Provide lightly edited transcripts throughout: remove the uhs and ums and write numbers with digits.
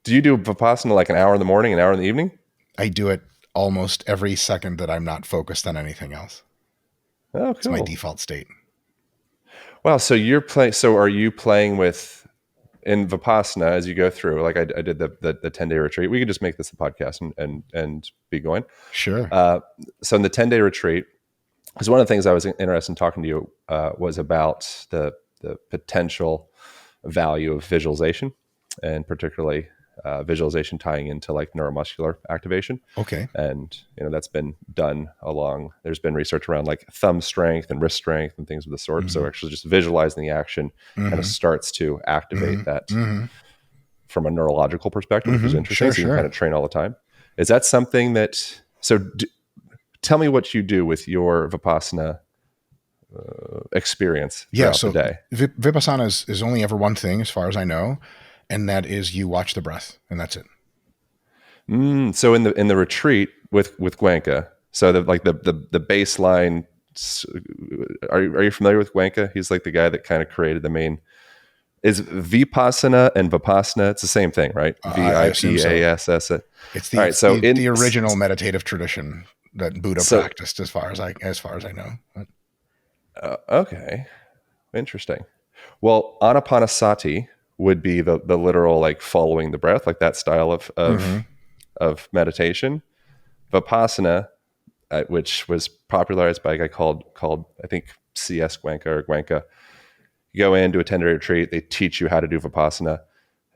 Do you do Vipassana like an hour in the morning, an hour in the evening? I do it almost every second that I'm not focused on anything else. Oh, It's my cool. default state. Wow. So you're playing. So are you playing with in Vipassana as you go through? Like I did the 10-day retreat. We could just make this a podcast and be going. Sure. So in the 10-day retreat, because one of the things I was interested in talking to you was about the potential value of visualization, and particularly visualization tying into like neuromuscular activation. Okay. And that's been done along. There's been research around like thumb strength and wrist strength and things of the sort. So Mm-hmm. actually, just visualizing the action kind of Mm-hmm. starts to activate that Mm-hmm. from a neurological perspective, which is Mm-hmm. interesting. Sure, So you can kind sure. of train all the time. Is that something that? So tell me what you do with your Vipassana experience Yeah, throughout the so day. Vipassana is only ever one thing as far as I know, and that is you watch the breath, and that's it. So in the retreat with Gwenka, so the baseline. Are you familiar with Gwenka? He's like the guy that kind of created the main. Is Vipassana and Vipassana? It's the same thing, right? I assume so. Vipass. All It's right. So the original meditative tradition that Buddha so practiced, as far as I know. okay, interesting. Well, Anapanasati would be the literal like following the breath, like that style Mm-hmm. of meditation. Vipassana, which was popularized by a guy called I think C.S. Gwenka or Gwenka. You go in, do a 10-day retreat. They teach you how to do Vipassana,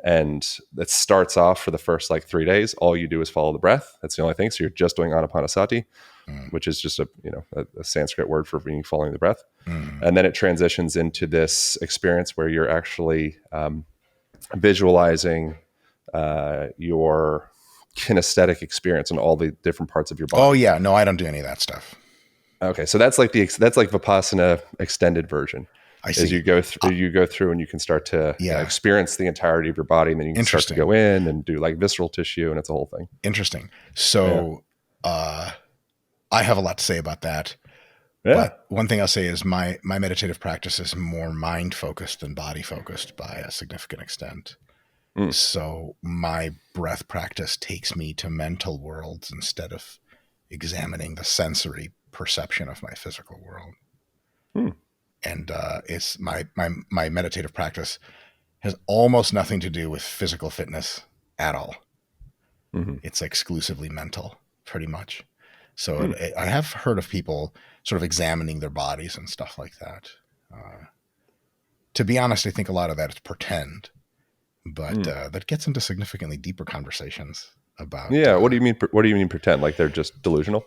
and it starts off for the first like 3 days. All you do is follow the breath. That's the only thing. So you're just doing Anapanasati, Mm-hmm. which is just a Sanskrit word for being following the breath, Mm-hmm. and then it transitions into this experience where you're actually visualizing your kinesthetic experience in all the different parts of your Oh body. yeah, no, I don't do any of that stuff. Okay, so that's like Vipassana extended version. I As see. you go through and you can start to Yeah, experience the entirety of your body, and then you can start to interesting, go in and do like visceral tissue, and it's a whole thing. interesting. Yeah, So, I have a lot to say about that. yeah. But one thing I'll say is my meditative practice is more mind focused than body focused by a significant extent. Mm. So my breath practice takes me to mental worlds instead of examining the sensory perception of my physical world. Mm. And it's my meditative practice has almost nothing to do with physical fitness at all. Mm-hmm. It's exclusively mental, pretty much. So Mm. I have heard of people sort of examining their bodies and stuff like that. To be honest, I think a lot of that is pretend, but that gets into significantly deeper conversations about. Yeah. What do you mean? What do you mean pretend? Like they're just delusional?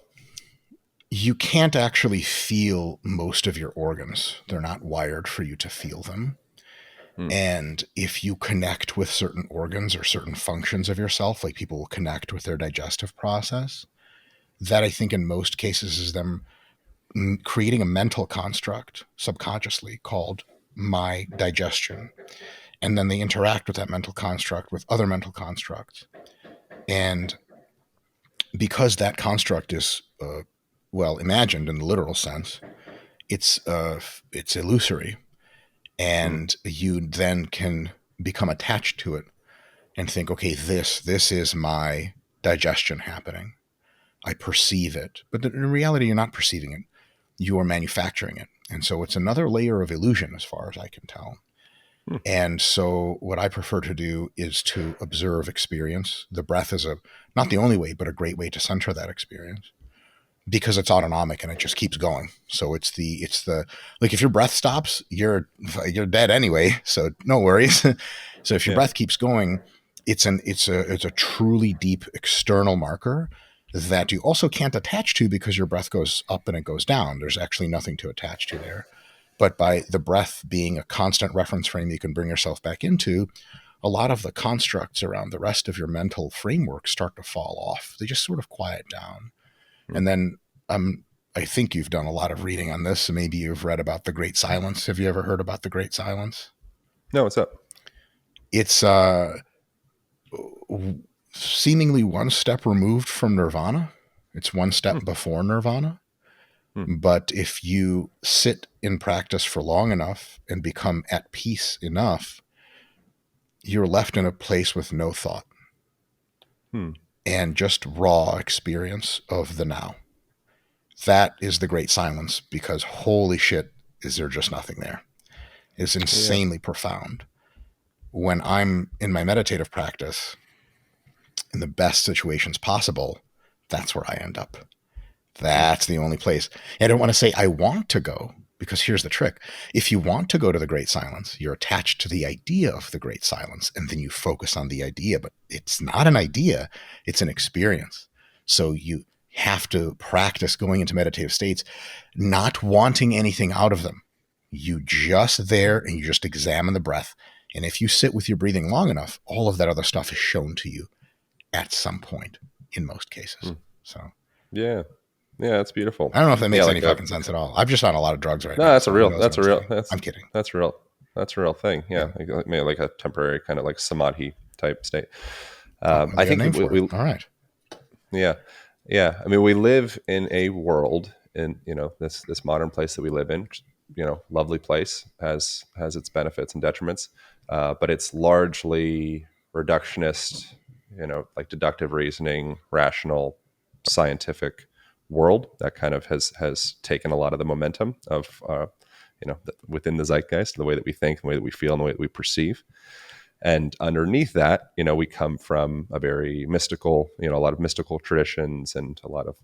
You can't actually feel most of your organs. They're not wired for you to feel them. Mm. And if you connect with certain organs or certain functions of yourself, like people will connect with their digestive process, that I think in most cases is them creating a mental construct subconsciously called my digestion. And then they interact with that mental construct with other mental constructs. And because that construct is, well, imagined in the literal sense, it's illusory. And you then can become attached to it and think, okay, this is my digestion happening. I perceive it. But in reality, you're not perceiving it. You are manufacturing it. And so it's another layer of illusion as far as I can tell. Mm. And so what I prefer to do is to observe experience. The breath is not the only way, but a great way to center that experience because it's autonomic and it just keeps going. So it's the like if your breath stops, you're dead anyway. So no worries. So if your Yeah. breath keeps going, it's a truly deep external marker that you also can't attach to because your breath goes up and it goes down. There's actually nothing to attach to there. But by the breath being a constant reference frame you can bring yourself back into, a lot of the constructs around the rest of your mental framework start to fall off. They just sort of quiet down. And then I think you've done a lot of reading on this. So maybe you've read about the Great Silence. Have you ever heard about the Great Silence? No, what's up? It's seemingly one step removed from nirvana. It's one step before nirvana. But if you sit in practice for long enough and become at peace enough, you're left in a place with no thought. Hmm. and just raw experience of the now. That is the great silence, because holy shit, is there just nothing there? It's Yeah. insanely profound. When I'm in my meditative practice, in the best situations possible, that's where I end up. Hmm. That's the only place. And I don't want to say I want to go, because here's the trick. If you want to go to the great silence, you're attached to the idea of the great silence, and then you focus on the idea. But it's not an idea, it's an experience. So you have to practice going into meditative states, not wanting anything out of them. You just there and you just examine the breath. And if you sit with your breathing long enough, all of that other stuff is shown to you at some point in most cases. Hmm. So Yeah. Yeah. That's beautiful. I don't know if that Yeah. makes any Like a, fucking sense at all. I'm just on a lot of drugs right no, now, that's a so who real, knows what I'm saying. that's, I'm kidding. that's real. That's a real thing. Yeah. Yeah. Like maybe like a temporary kind of like samadhi type state. Oh, I they got a think name for it. we All right. yeah, yeah. I mean, we live in a world in, you know, this modern place that we live in, which, you know, lovely place, has its benefits and detriments, but it's largely reductionist, you know, like deductive reasoning, rational, scientific world that kind of has taken a lot of the momentum of, you know, within the zeitgeist, the way that we think, the way that we feel, and the way that we perceive. And underneath that, you know, we come from a very mystical, you know, a lot of mystical traditions and a lot of,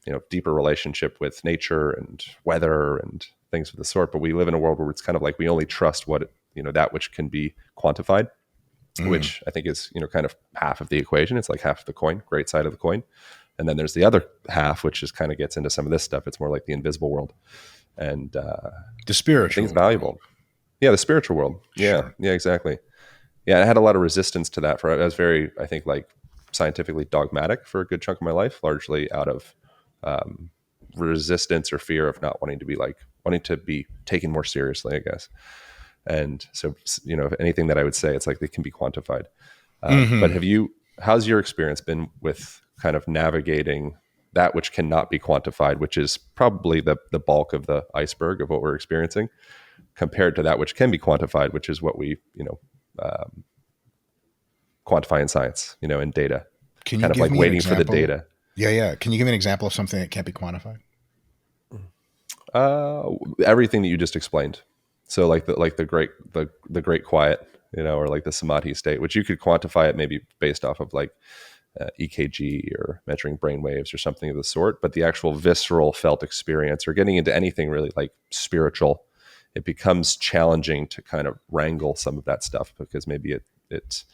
you know, deeper relationship with nature and weather and things of the sort. But we live in a world where it's kind of like we only trust what, you know, that which can be quantified, Mm. which I think is, you know, kind of half of the equation. It's like half of the coin, great side of the coin. And then there's the other half, which just kind of gets into some of this stuff. It's more like the invisible world. And The I think it's spiritual world. valuable. Yeah, the spiritual world. Yeah, Sure. yeah, exactly. Yeah, I had a lot of resistance to that. For I was very, I think, like scientifically dogmatic for a good chunk of my life, largely out of um, resistance or fear of not wanting to be like wanting to be taken more seriously, I guess. And so, you know, if anything that I would say, it's like they can be quantified. But Mm-hmm. have you? How's your experience been with kind of navigating that which cannot be quantified, which is probably the bulk of the iceberg of what we're experiencing, compared to that which can be quantified, which is what we, you know, quantify in science, you know, in data, Can you kind of give like me an waiting for the example? data. Yeah, yeah. Can you give me an example of something that can't be quantified? Uh, Everything that you just explained. So like the great quiet, you know, or like the samadhi state, which you could quantify it maybe based off of like EKG or measuring brain waves or something of the sort. But the actual visceral felt experience, or getting into anything really like spiritual, it becomes challenging to kind of wrangle some of that stuff because maybe it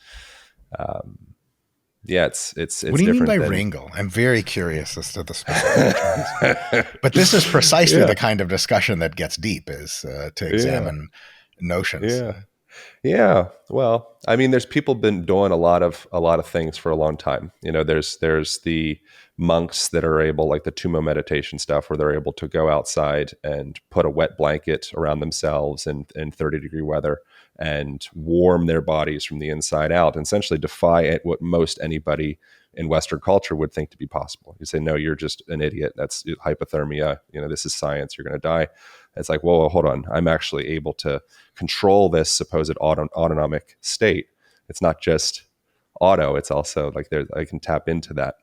yeah, What it's do you mean by different than wrangle? I'm very curious as to the specific terms. But this is precisely yeah, the kind of discussion that gets deep, is to yeah, examine notions. yeah. Yeah, well, I mean, there's people been doing a lot of things for a long time. You know, there's the monks that are able, like the Tumo meditation stuff, where they're able to go outside and put a wet blanket around themselves in 30-degree weather and warm their bodies from the inside out, and essentially defy it, what most anybody in Western culture would think to be possible. You say, no, you're just an idiot. That's hypothermia. You know, this is science. You're going to die. It's like, whoa, hold on. I'm actually able to control this supposed autonomic state. It's not just auto, it's also like there I can tap into that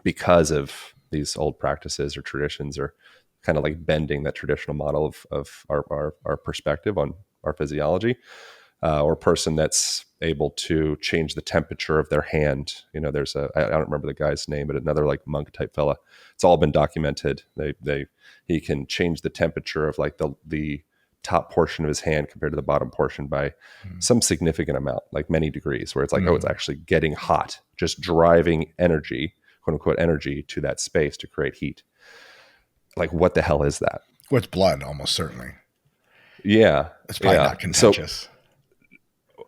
because of these old practices or traditions, or kind of like bending that traditional model of our perspective on our physiology, or a person that's able to change the temperature of their hand. You know, there's I don't remember the guy's name, but another like monk type fella. It's all been documented. He can change the temperature of like the top portion of his hand compared to the bottom portion by some significant amount, like many degrees, where it's like, oh, it's Mm-hmm. actually getting hot, just driving energy, quote unquote, energy to that space to create heat. Like, what the hell is that? With blood, almost certainly. Yeah. It's probably Yeah. not So, contagious.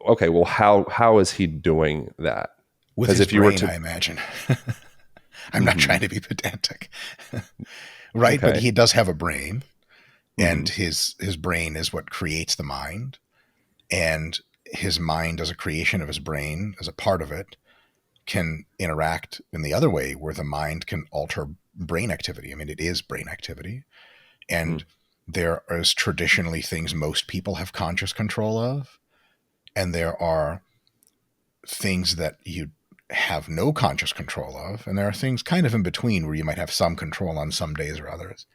okay, well, how is he doing that? With Because his if you were brain, to, I imagine. I'm not mm-hmm, trying to be pedantic. Right? But okay, he does have a brain, and mm-hmm, his brain is what creates the mind. And his mind, as a creation of his brain, as a part of it, can interact in the other way, where the mind can alter brain activity. I mean, it is brain activity. And there is traditionally things most people have conscious control of. And there are things that you have no conscious control of, and there are things kind of in between where you might have some control on some days or others.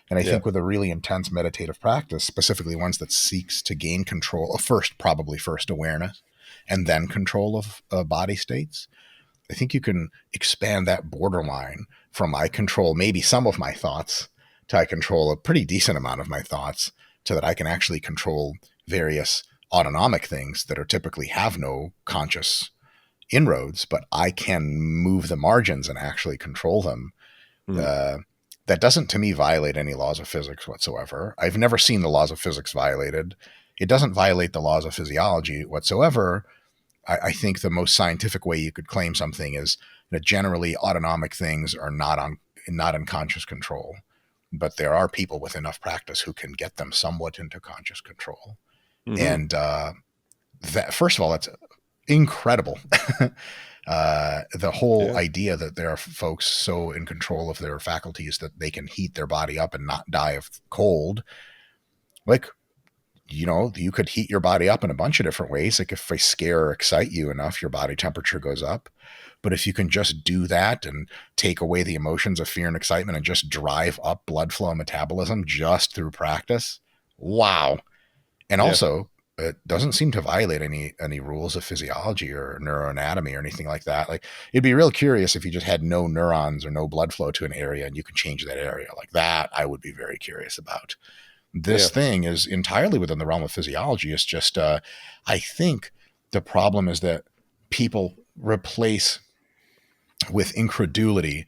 And I Yeah. think with a really intense meditative practice, specifically ones that seeks to gain control of probably first awareness and then control of body states, I think you can expand that borderline from I control maybe some of my thoughts to I control a pretty decent amount of my thoughts, to that I can actually control various autonomic things that are typically have no conscious inroads, but I can move the margins and actually control them. Mm. Uh, that doesn't, to me, violate any laws of physics whatsoever. I've never seen the laws of physics violated. It doesn't violate the laws of physiology whatsoever. I think the most scientific way you could claim something is that generally autonomic things are not in conscious control, but there are people with enough practice who can get them somewhat into conscious control. Mm-hmm. And that, first of all, it's incredible. The whole Yeah. idea that there are folks so in control of their faculties that they can heat their body up and not die of cold. Like, you could heat your body up in a bunch of different ways. Like if they scare or excite you enough, your body temperature goes up. But if you can just do that and take away the emotions of fear and excitement and just drive up blood flow and metabolism just through practice, wow. And Yeah. also, it doesn't seem to violate any rules of physiology or neuroanatomy or anything like that. Like, it'd be real curious if you just had no neurons or no blood flow to an area and you can change that area. Like that, I would be very curious about. This Yeah. thing is entirely within the realm of physiology. It's just, I think the problem is that people replace with incredulity,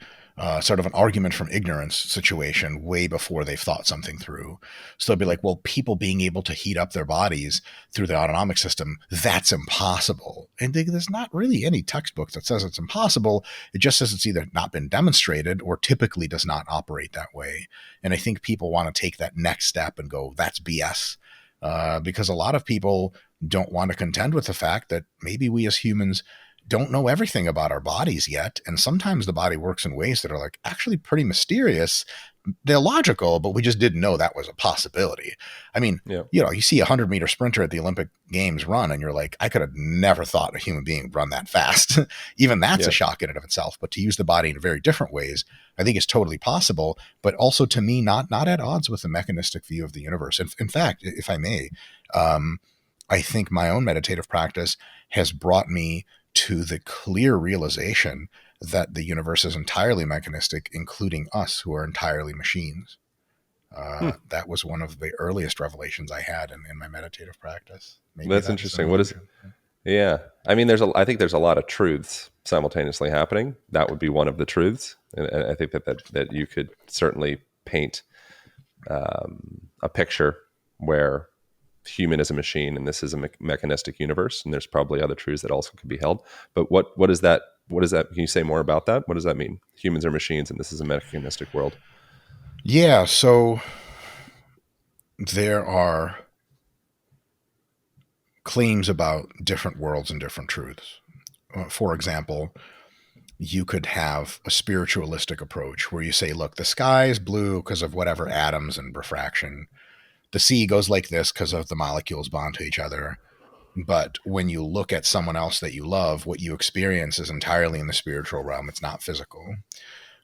sort of an argument from ignorance situation way before they've thought something through. So they'll be like, well, people being able to heat up their bodies through the autonomic system, that's impossible. And there's not really any textbook that says it's impossible. It just says it's either not been demonstrated or typically does not operate that way. And I think people want to take that next step and go, that's BS. Because a lot of people don't want to contend with the fact that maybe we as humans don't know everything about our bodies yet. And sometimes the body works in ways that are like actually pretty mysterious. They're logical, but we just didn't know that was a possibility. I mean, Yeah. you see a 100-meter sprinter at the Olympic Games run, and you're like, I could have never thought a human being would run that fast. Even that's a Yeah. shock in and of itself. But to use the body in very different ways, I think is totally possible. But also, to me, not at odds with the mechanistic view of the universe. In fact, if I may, I think my own meditative practice has brought me to the clear realization that the universe is entirely mechanistic, including us, who are entirely machines. Hmm. That was one of the earliest revelations I had in my meditative practice. Maybe That's that's interesting. What is? illusion. Yeah. I mean, I think there's a lot of truths simultaneously happening. That would be one of the truths, and I think that you could certainly paint a picture where human is a machine and this is a mechanistic universe, and there's probably other truths that also could be held. But what is that? What is that? Can you say more about that? What does that mean? Humans are machines, and this is a mechanistic world. Yeah, so there are claims about different worlds and different truths. For example, you could have a spiritualistic approach where you say, look, the sky is blue because of whatever atoms and refraction. The sea goes like this because of the molecules bond to each other. But when you look at someone else that you love, what you experience is entirely in the spiritual realm. It's not physical.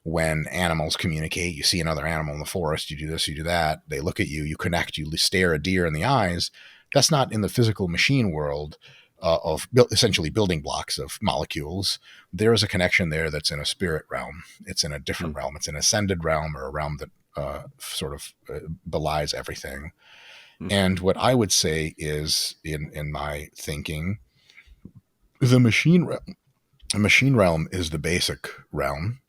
When animals communicate, you see another animal in the forest, you do this, you do that. They look at you, you connect, you stare a deer in the eyes. That's not in the physical machine world of essentially building blocks of molecules. There is a connection there that's in a spirit realm. It's in a different realm. It's an ascended realm, or a realm that sort of belies everything. Mm. And what I would say is, in my thinking, the machine realm is the basic realm,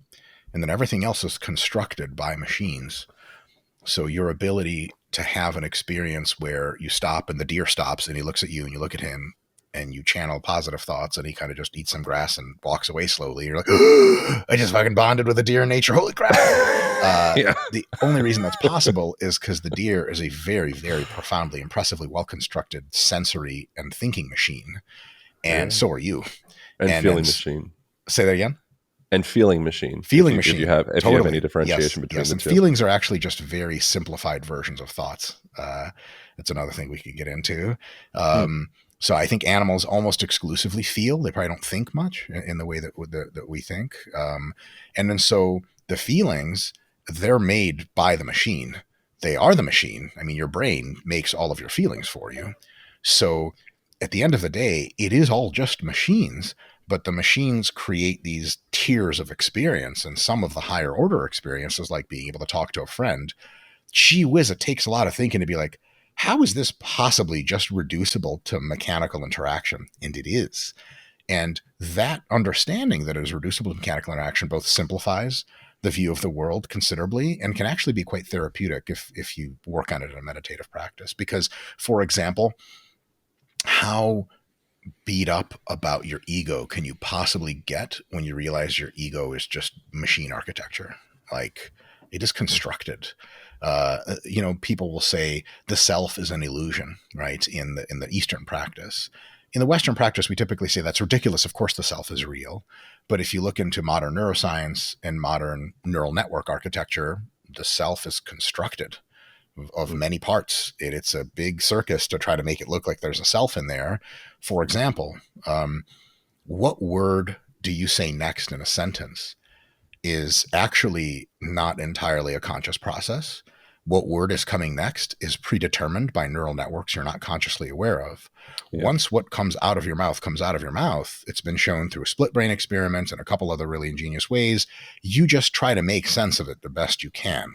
and then everything else is constructed by machines. So your ability to have an experience where you stop and the deer stops and he looks at you and you look at him and you channel positive thoughts and he kind of just eats some grass and walks away slowly. You're like, oh, I just fucking bonded with a deer in nature. Holy crap. Yeah. The only reason that's possible is because the deer is a very, very profoundly, impressively well-constructed sensory and thinking machine. And Yeah. so are you. And feeling And machine. say that again? And feeling machine. Feeling if machine. you have Totally. any differentiation between yes. the And two. feelings are actually just very simplified versions of thoughts. That's another thing we could get into. Hmm. So I think animals almost exclusively feel. They probably don't think much in the way that we think. And then so the feelings, they're made by the machine. They are the machine. I mean, your brain makes all of your feelings for you. So at the end of the day, it is all just machines, but the machines create these tiers of experience. And some of the higher order experiences, like being able to talk to a friend, gee whiz, it takes a lot of thinking to be like, how is this possibly just reducible to mechanical interaction? And it is. And that understanding that it is reducible to mechanical interaction both simplifies the view of the world considerably and can actually be quite therapeutic if you work on it in a meditative practice. Because, for example, how beat up about your ego can you possibly get when you realize your ego is just machine architecture? Like, it is constructed. People will say the self is an illusion, right? In the Eastern practice. In the Western practice, we typically say that's ridiculous. Of course, the self is real. But if you look into modern neuroscience and modern neural network architecture, the self is constructed of many parts. It's a big circus to try to make it look like there's a self in there. For example, what word do you say next in a sentence is actually not entirely a conscious process. What word is coming next is predetermined by neural networks you're not consciously aware of. Yeah. Once what comes out of your mouth comes out of your mouth, it's been shown through split brain experiments and a couple other really ingenious ways. You just try to make sense of it the best you can.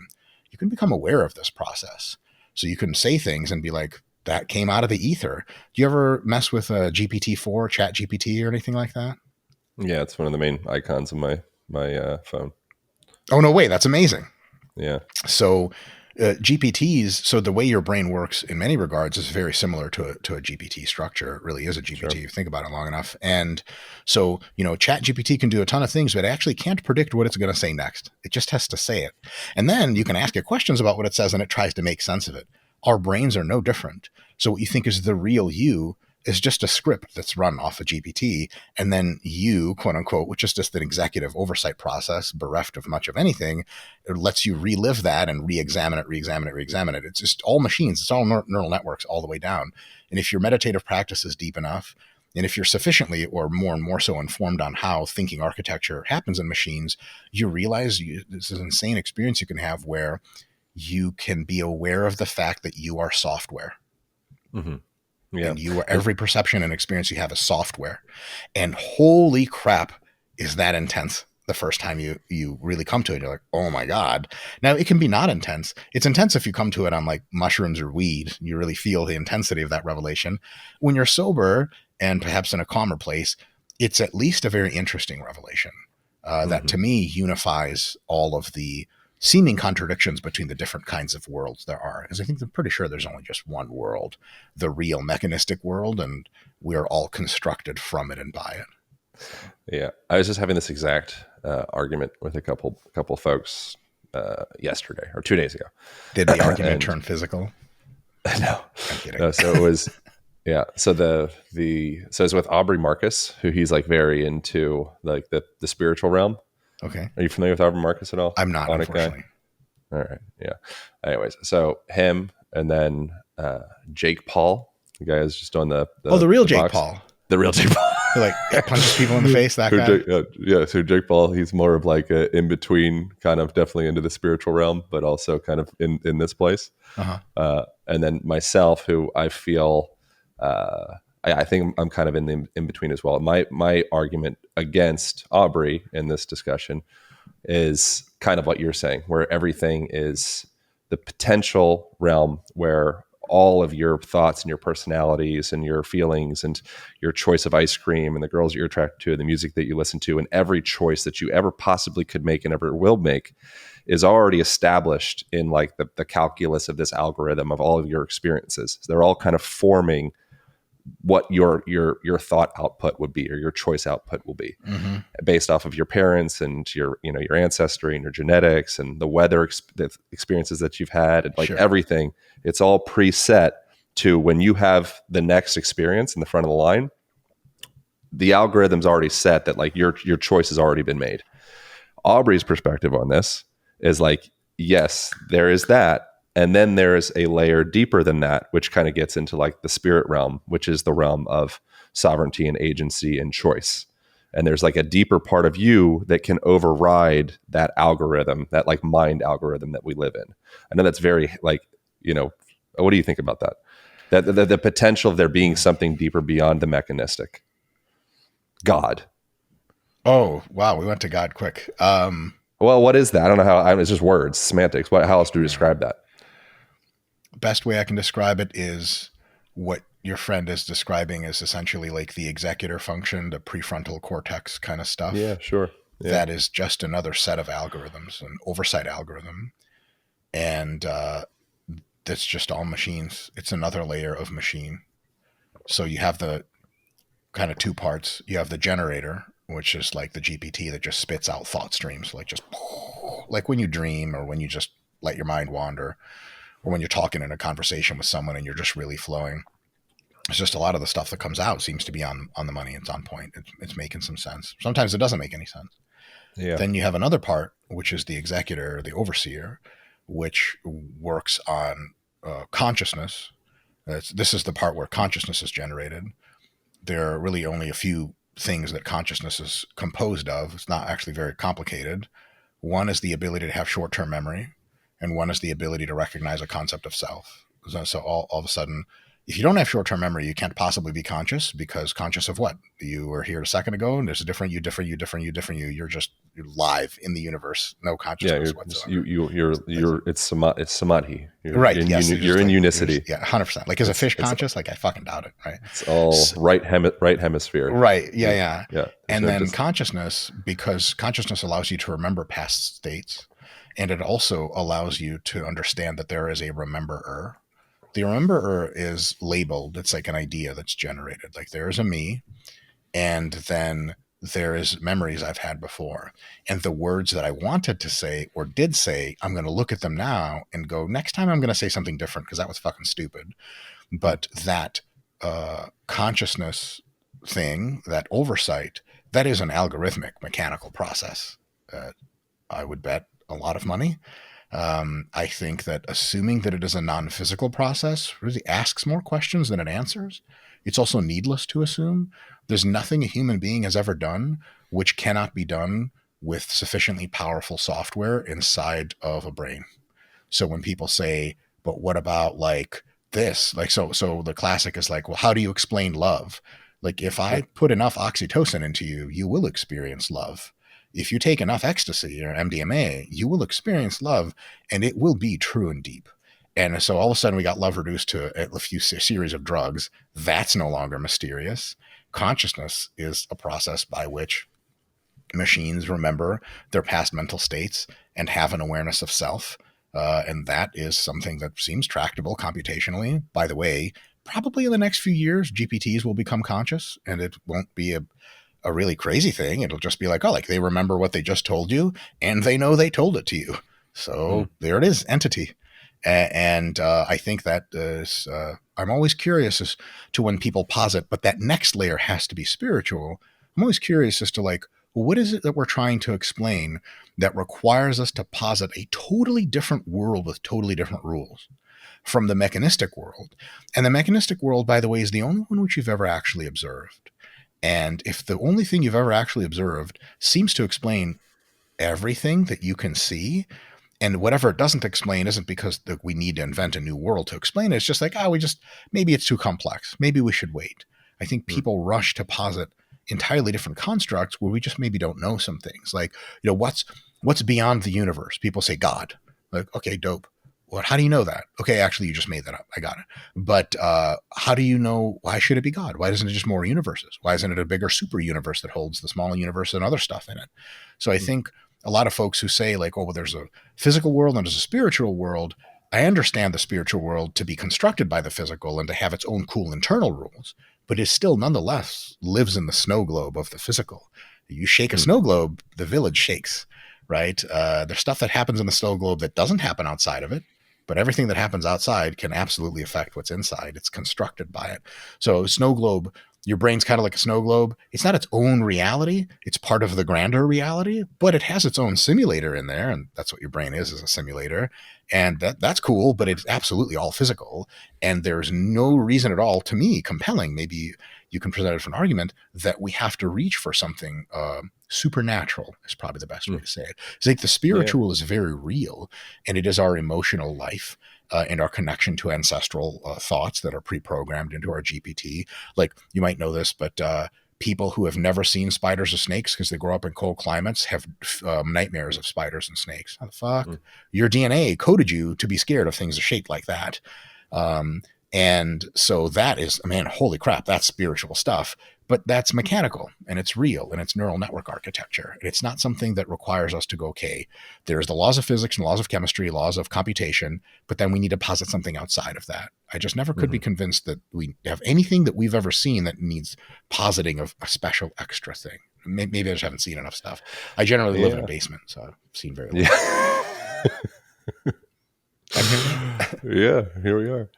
You can become aware of this process. So you can say things and be like, that came out of the ether. Do you ever mess with a GPT-4, Chat GPT or anything like that? Yeah, it's one of the main icons of my phone. Oh, no way. That's amazing. Yeah. So GPTs, so the way your brain works in many regards is very similar to a GPT structure. It really is a GPT, Sure. if you think about it long enough. And so, Chat GPT can do a ton of things, but it actually can't predict what it's going to say next. It just has to say it. And then you can ask it questions about what it says and it tries to make sense of it. Our brains are no different. So what you think is the real you is just a script that's run off a GPT. And then you, quote unquote, which is just an executive oversight process, bereft of much of anything, it lets you relive that and re-examine it. It's just all machines. It's all neural networks all the way down. And if your meditative practice is deep enough, and if you're sufficiently or more and more so informed on how thinking architecture happens in machines, you realize this is an insane experience you can have where you can be aware of the fact that you are software. Mm-hmm. Yeah. And every perception and experience you have is software. And holy crap, is that intense the first time you really come to it. You're like, oh my God. Now it can be not intense. It's intense if you come to it on like mushrooms or weed. You really feel the intensity of that revelation. When you're sober and perhaps in a calmer place, it's at least a very interesting revelation that to me unifies all of the seeming contradictions between the different kinds of worlds there are. Because I'm pretty sure there's only just one world, the real mechanistic world, and we're all constructed from it and by it. Yeah, I was just having this exact argument with a couple folks yesterday or 2 days ago. Did the argument turn physical? No, I'm kidding. No, so it was, yeah. So so it's with Aubrey Marcus, who he's like very into like the spiritual realm. Okay. Are you familiar with Aubrey Marcus at all? I'm not, unfortunately. All right. Yeah. Anyways, so him and then Jake Paul, the guy who's just on the real Jake Paul. The real Jake Paul. Who like punches people in the face, that guy? So Jake Paul, he's more of like a in between, kind of definitely into the spiritual realm, but also kind of in this place. Uh-huh. And then myself, who I feel, I think I'm kind of in between as well. My argument against Aubrey in this discussion is kind of what you're saying, where everything is the potential realm where all of your thoughts and your personalities and your feelings and your choice of ice cream and the girls that you're attracted to and the music that you listen to and every choice that you ever possibly could make and ever will make is already established in like the calculus of this algorithm of all of your experiences. They're all kind of forming what your thought output would be or your choice output will be based off of your parents and your ancestry and your genetics and the weather the experiences that you've had and like everything. It's all preset to when you have the next experience in the front of the line, the algorithm's already set that like your choice has already been made. Aubrey's perspective on this is like, yes, there is that, And then there's a layer deeper than that, which kind of gets into like the spirit realm, which is the realm of sovereignty and agency and choice. And there's like a deeper part of you that can override that algorithm, that like mind algorithm that we live in. I know that's very like, what do you think about that? That the potential of there being something deeper beyond the mechanistic. God. Oh, wow. We went to God quick. Well, what is that? I don't know how. It's just words, semantics. How else do we describe that? Best way I can describe it is what your friend is describing is essentially like the executor function, the prefrontal cortex kind of stuff. Yeah, sure. Yeah. That is just another set of algorithms, an oversight algorithm. And that's just all machines. It's another layer of machine. So you have the kind of two parts. You have the generator, which is like the GPT that just spits out thought streams, like just like when you dream or when you just let your mind wander, or when you're talking in a conversation with someone and you're just really flowing. It's just a lot of the stuff that comes out seems to be on the money. It's on point. It's making some sense. Sometimes it doesn't make any sense. Yeah. Then you have another part, which is the executor, the overseer, which works on consciousness. This is the part where consciousness is generated. There are really only a few things that consciousness is composed of. It's not actually very complicated. One is the ability to have short-term memory, and one is the ability to recognize a concept of self. So all of a sudden, if you don't have short-term memory, you can't possibly be conscious, because conscious of what? You were here a second ago, and there's a different you. You're just live in the universe, no consciousness whatsoever. It's samadhi. Right. Yes. You're in unicity. Yeah. 100%. Like, is a fish conscious? Like, I fucking doubt it. Right. It's all right hemisphere. Right. Yeah. Yeah. And then consciousness, because consciousness allows you to remember past states, and it also allows you to understand that there is a rememberer. The rememberer is labeled. It's like an idea that's generated. Like, there is a me, and then there is memories I've had before. And the words that I wanted to say or did say, I'm going to look at them now and go, next time I'm going to say something different because that was fucking stupid. But that consciousness thing, that oversight, that is an algorithmic mechanical process. I would bet a lot of money. I think that assuming that it is a non-physical process really asks more questions than it answers. It's also needless to assume. There's nothing a human being has ever done which cannot be done with sufficiently powerful software inside of a brain. So when people say, but what about like this? Like, so the classic is like, well, how do you explain love? Like, if I put enough oxytocin into you, you will experience love. If you take enough ecstasy or MDMA, you will experience love, and it will be true and deep. And so all of a sudden we got love reduced to a few series of drugs. That's no longer mysterious. Consciousness is a process by which machines remember their past mental states and have an awareness of self. And that is something that seems tractable computationally. By the way, probably in the next few years, GPTs will become conscious, and it won't be a really crazy thing. It'll just be like, oh, like they remember what they just told you, and they know they told it to you. So there it is, entity. And I think that is, I'm always curious as to when people posit, but that next layer has to be spiritual. I'm always curious as to like, well, what is it that we're trying to explain that requires us to posit a totally different world with totally different rules from the mechanistic world? And the mechanistic world, by the way, is the only one which you've ever actually observed. And if the only thing you've ever actually observed seems to explain everything that you can see, and whatever it doesn't explain isn't because we need to invent a new world to explain it. It's just like, maybe it's too complex. Maybe we should wait. I think people rush to posit entirely different constructs where we just maybe don't know some things. Like, what's beyond the universe? People say God. Like, okay, dope. What? How do you know that? Okay, actually, you just made that up. I got it. But how do you know? Why should it be God? Why isn't it just more universes? Why isn't it a bigger super universe that holds the smaller universe and other stuff in it? So I think a lot of folks who say like, oh, well, there's a physical world and there's a spiritual world. I understand the spiritual world to be constructed by the physical and to have its own cool internal rules, but it still nonetheless lives in the snow globe of the physical. You shake a snow globe, the village shakes, right? There's stuff that happens in the snow globe that doesn't happen outside of it, but everything that happens outside can absolutely affect what's inside. It's constructed by it. So snow globe Your brain's kind of like a snow globe. It's not its own reality. It's part of the grander reality, but it has its own simulator in there, and that's what your brain is a simulator. And that's cool, but it's absolutely all physical. And there's no reason at all, to me, compelling. Maybe you can present it for an argument that we have to reach for something supernatural is probably the best way to say it. It's like the Yeah. spiritual is very real, and it is our emotional life. And our connection to ancestral thoughts that are pre-programmed into our GPT. Like, you might know this, but people who have never seen spiders or snakes because they grow up in cold climates have nightmares of spiders and snakes. How the fuck? Mm. Your DNA coded you to be scared of things shaped like that. Um, and so that is, man, holy crap, that's spiritual stuff. But that's mechanical and it's real and it's neural network architecture. And it's not something that requires us to go, okay, there's the laws of physics and laws of chemistry, laws of computation, but then we need to posit something outside of that. I just never could be Mhm. convinced that we have anything that we've ever seen that needs positing of a special extra thing. Maybe I just haven't seen enough stuff. I generally live in a Yeah. basement, so I've seen very little. Yeah. I'm hearing Yeah, here we are.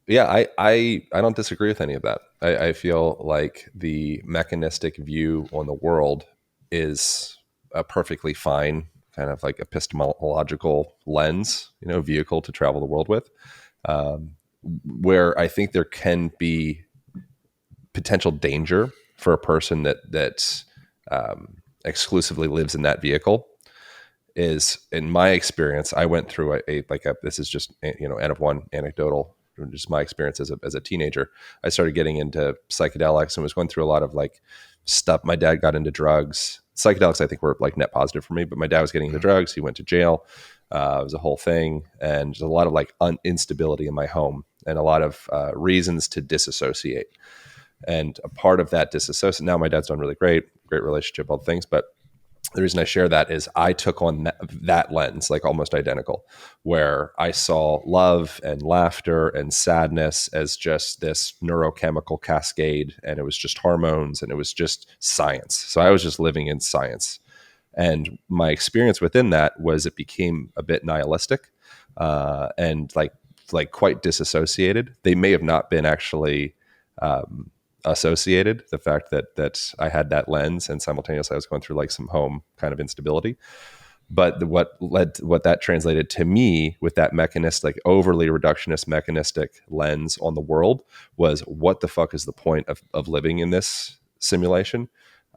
Yeah, I don't disagree with any of that. I feel like the mechanistic view on the world is a perfectly fine kind of like epistemological lens, vehicle to travel the world with. Um, where I think there can be potential danger for a person that exclusively lives in that vehicle is, in my experience, I went through this is just N of one anecdotal, just my experience as a teenager. I started getting into psychedelics and was going through a lot of like stuff. My dad got into drugs. Psychedelics, I think, were like net positive for me, but my dad was getting into drugs. He went to jail. It was a whole thing, and there's a lot of like instability in my home, and a lot of reasons to disassociate. And a part of that disassociation. Now my dad's done really great relationship, all the things, but the reason I share that is I took on that lens, like almost identical, where I saw love and laughter and sadness as just this neurochemical cascade, and it was just hormones and it was just science. So I was just living in science. And my experience within that was it became a bit nihilistic and like quite disassociated. They may have not been actually associated, the fact that I had that lens and simultaneously I was going through like some home kind of instability. But what that translated to me with that mechanistic, overly reductionist mechanistic lens on the world was, what the fuck is the point of living in this simulation?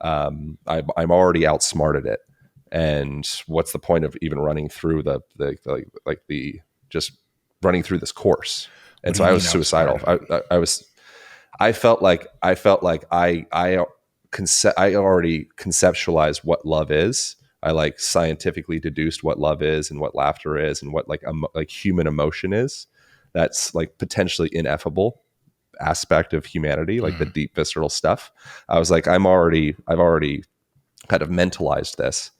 I'm already outsmarted it, and what's the point of even running through the just running through this course? What And do so you I mean was suicidal. outsmarted it? I felt like I already conceptualized what love is. I like scientifically deduced what love is and what laughter is and what like human emotion is. That's like potentially ineffable aspect of humanity, like the deep visceral stuff. I was like, I've already kind of mentalized this,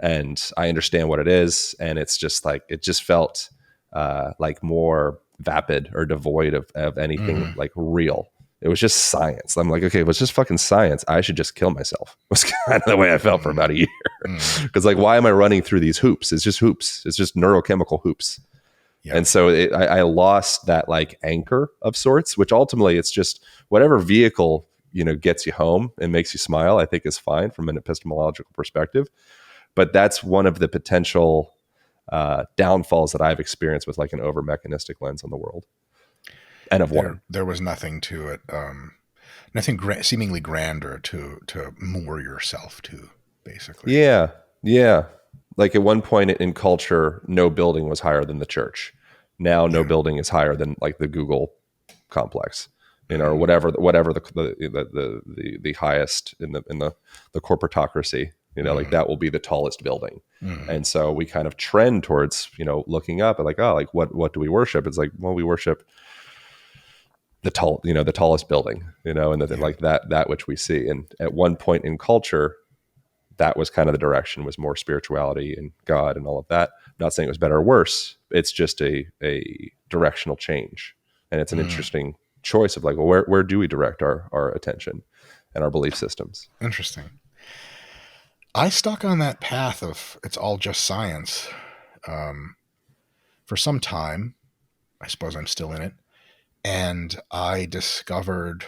and I understand what it is. And it's just like, it just felt like more vapid or devoid of anything like real. It was just science. I'm like, okay, well, it's just fucking science. I should just kill myself. Was kind of the way I felt for about a year. Because like, why am I running through these hoops? It's just hoops. It's just neurochemical hoops. Yeah. And so I lost that like anchor of sorts, which ultimately it's just whatever vehicle, gets you home and makes you smile, I think is fine from an epistemological perspective. But that's one of the potential downfalls that I've experienced with like an over mechanistic lens on the world. N of one. There was nothing to it, nothing seemingly grander to moor yourself to, basically. Yeah. Yeah. Like at one point in culture, no building was higher than the church. Now, no Yeah. building is higher than like the Google complex, or whatever the highest in the corporatocracy, like that will be the tallest building. And so we kind of trend towards, looking up and like, oh, like what do we worship? It's like, well, we worship the tallest building, and then Yeah. like that which we see. And at one point in culture, that was kind of the direction, was more spirituality and God and all of that. I'm not saying it was better or worse. It's just a directional change. And it's an interesting choice of like, well, where do we direct our attention and our belief systems? Interesting. I stuck on that path of it's all just science for some time. I suppose I'm still in it. And I discovered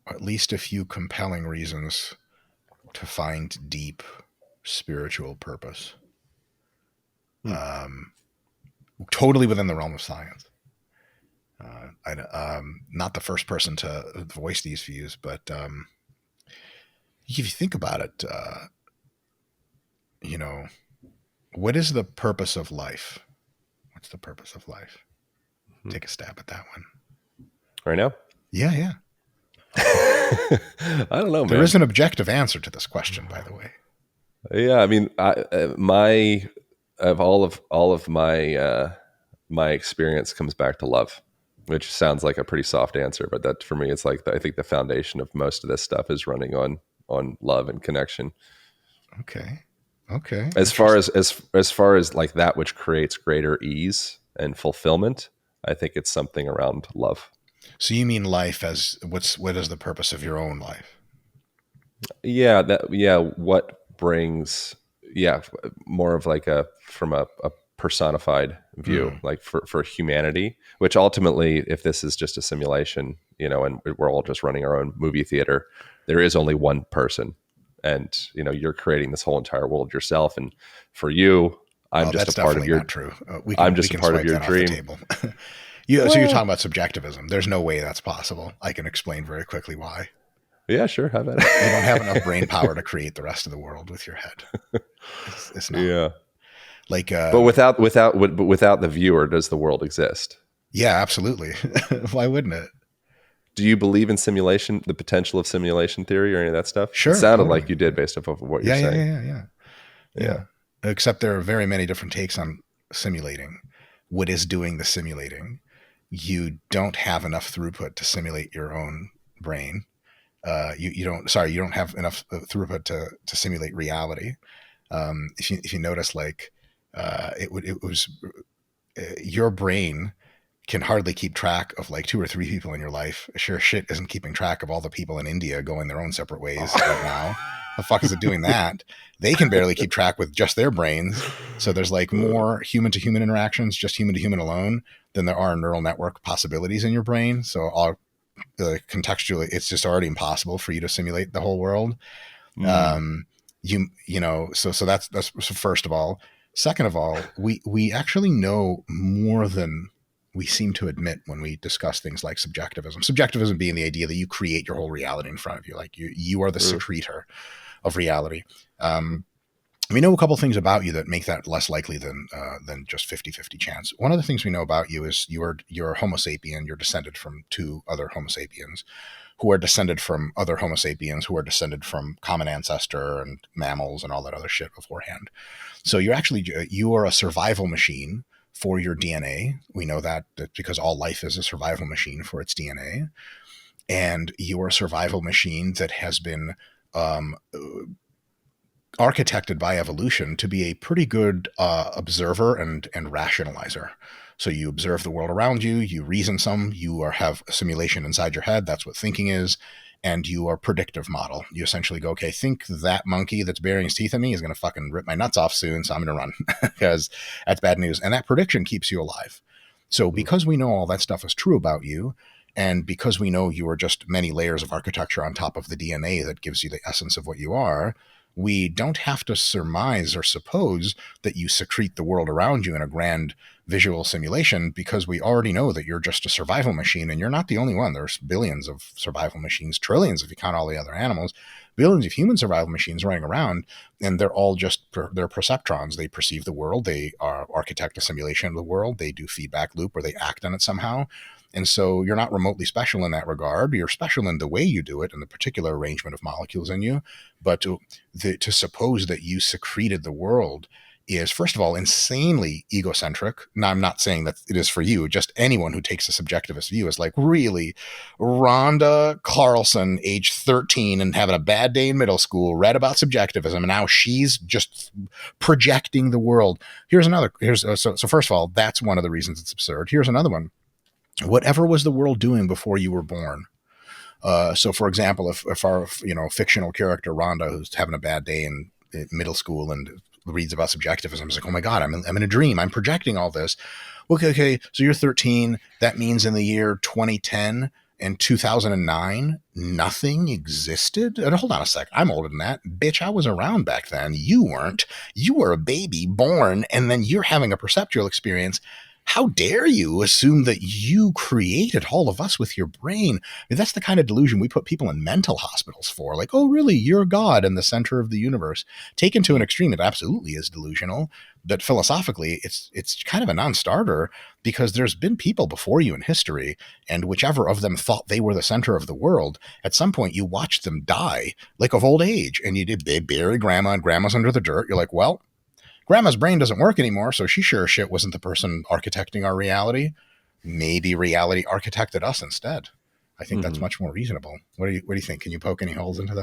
at least a few compelling reasons to find deep spiritual purpose. Totally within the realm of science. Not the first person to voice these views, but if you think about it, what is the purpose of life? What's the purpose of life? Take a stab at that one. Right now? Yeah. I don't know, man. There is an objective answer to this question, by the way. Yeah, I mean, all of my experience comes back to love, which sounds like a pretty soft answer, but that for me, it's like I think the foundation of most of this stuff is running on love and connection. Okay. As far as like that which creates greater ease and fulfillment, I think it's something around love. So you mean life as what is the purpose of your own life? Yeah, what brings more of like from a personified view, like for humanity, which ultimately, if this is just a simulation, and we're all just running our own movie theater, there is only one person, and you're creating this whole entire world yourself. And for you, I'm just a part of your. Not true. I'm just a part of your dream. So you're talking about subjectivism. There's no way that's possible. I can explain very quickly why. Yeah, sure. How about it? You don't have enough brain power to create the rest of the world with your head. It's not. Yeah. Like, but without the viewer, does the world exist? Yeah, absolutely. Why wouldn't it? Do you believe in simulation, the potential of simulation theory, or any of that stuff? Sure. It sounded like you did based off of what you're saying. Yeah. Except there are very many different takes on simulating. What is doing the simulating? You don't have enough throughput to simulate your own brain. You don't have enough throughput to simulate reality. If you notice, like, your brain can hardly keep track of like 2 or 3 people in your life. Sure shit isn't keeping track of all the people in India going their own separate ways right now. The fuck is it doing that? They can barely keep track with just their brains. So there's like more human to human interactions, just human to human alone, than there are neural network possibilities in your brain. So contextually, it's just already impossible for you to simulate the whole world. So that's first of all. Second of all, we actually know more than we seem to admit when we discuss things like subjectivism. Subjectivism being the idea that you create your whole reality in front of you, like you are the secretor of reality. We know a couple things about you that make that less likely than just 50-50 chance. One of the things we know about you is you're Homo sapien. You're descended from 2 other Homo sapiens, who are descended from other Homo sapiens, who are descended from common ancestor and mammals and all that other shit beforehand. So you are a survival machine for your DNA. We know that because all life is a survival machine for its DNA. And you are a survival machine that has been architected by evolution to be a pretty good observer and rationalizer. So you observe the world around you, you reason some, have a simulation inside your head. That's what thinking is. And you are predictive model. You essentially go, okay, think that monkey that's baring his teeth at me is going to fucking rip my nuts off soon. So I'm going to run because that's bad news. And that prediction keeps you alive. So because we know all that stuff is true about you, and because we know you are just many layers of architecture on top of the DNA that gives you the essence of what you are, we don't have to surmise or suppose that you secrete the world around you in a grand visual simulation, because we already know that you're just a survival machine, and you're not the only one. There's billions of survival machines, trillions if you count all the other animals, billions of human survival machines running around, and they're all they're perceptrons. They perceive the world, they architect a simulation of the world, they do feedback loop, or they act on it somehow. And so you're not remotely special in that regard. You're special in the way you do it and the particular arrangement of molecules in you. But to suppose that you secreted the world is, first of all, insanely egocentric. Now, I'm not saying that it is for you. Just anyone who takes a subjectivist view is like, really, Rhonda Carlson, age 13 and having a bad day in middle school, read about subjectivism, and now she's just projecting the world. So first of all, that's one of the reasons it's absurd. Here's another one. Whatever was the world doing before you were born? So, for example, if our fictional character Rhonda, who's having a bad day in middle school and reads about subjectivism, is like, oh my God, I'm in a dream. I'm projecting all this. Okay. So you're 13. That means in the year 2010, In 2009, nothing existed. And hold on a sec. I'm older than that. Bitch, I was around back then. You weren't. You were a baby born, and then you're having a perceptual experience. How dare you assume that you created all of us with your brain? I mean, that's the kind of delusion we put people in mental hospitals for. Like, oh, really? You're God in the center of the universe. Taken to an extreme, it absolutely is delusional. But philosophically, it's kind of a non-starter, because there's been people before you in history, and whichever of them thought they were the center of the world, at some point you watched them die, like of old age, and they bury grandma, and grandma's under the dirt. You're like, well, grandma's brain doesn't work anymore, so she sure as shit wasn't the person architecting our reality. Maybe reality architected us instead. I think that's much more reasonable. What do you think? Can you poke any holes into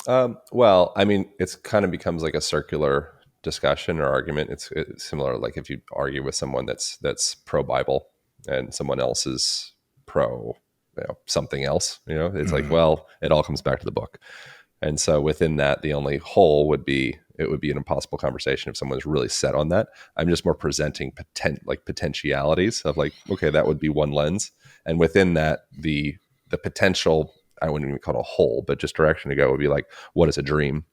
that? Well, I mean, it's kind of becomes like a circular discussion or argument. It's similar, like if you argue with someone that's pro Bible and someone else is pro, something else. It's like, well, it all comes back to the book. And so within that, the only hole would be an impossible conversation if someone's really set on that. I'm just more presenting potentialities of like, okay, that would be one lens, and within that, the potential, I wouldn't even call it a hole, but just direction to go would be like, what is a dream?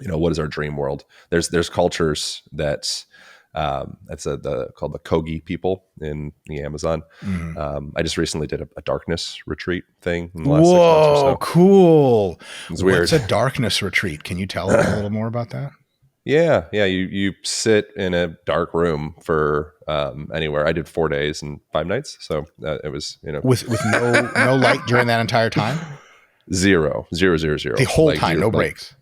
What is our dream world? There's cultures that called the Kogi people in the Amazon. I just recently did a darkness retreat thing in the last 6 months or so. Cool. It's weird. What's a darkness retreat? Can you tell me a little more about that? Yeah. You sit in a dark room for anywhere. I did 4 days and 5 nights, so it was with no light during that entire time. Zero. The whole time, no breaks.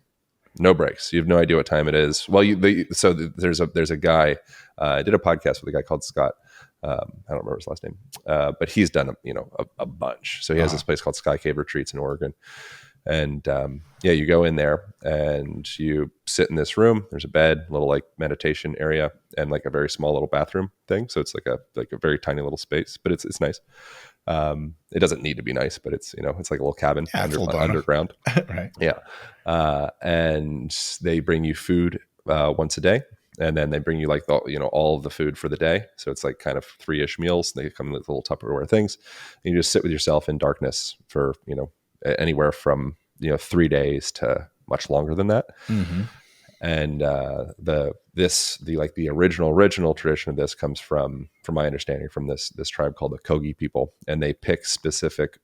No breaks. You have no idea what time it is. Well, there's a guy. I did a podcast with a guy called Scott. I don't remember his last name, but he's done a bunch. So he has this place called Sky Cave Retreats in Oregon, and you go in there and you sit in this room. There's a bed, a little like meditation area, and like a very small little bathroom thing. So it's like a very tiny little space, but it's nice. It doesn't need to be nice, but it's it's like a little cabin underground. Right. Yeah. And they bring you food once a day, and then they bring you like all of the food for the day. So it's like kind of 3-ish meals. They come in with little Tupperware things, and you just sit with yourself in darkness for anywhere from 3 days to much longer than that. And the original tradition of this comes from my understanding, from this tribe called the Kogi people, and they pick specific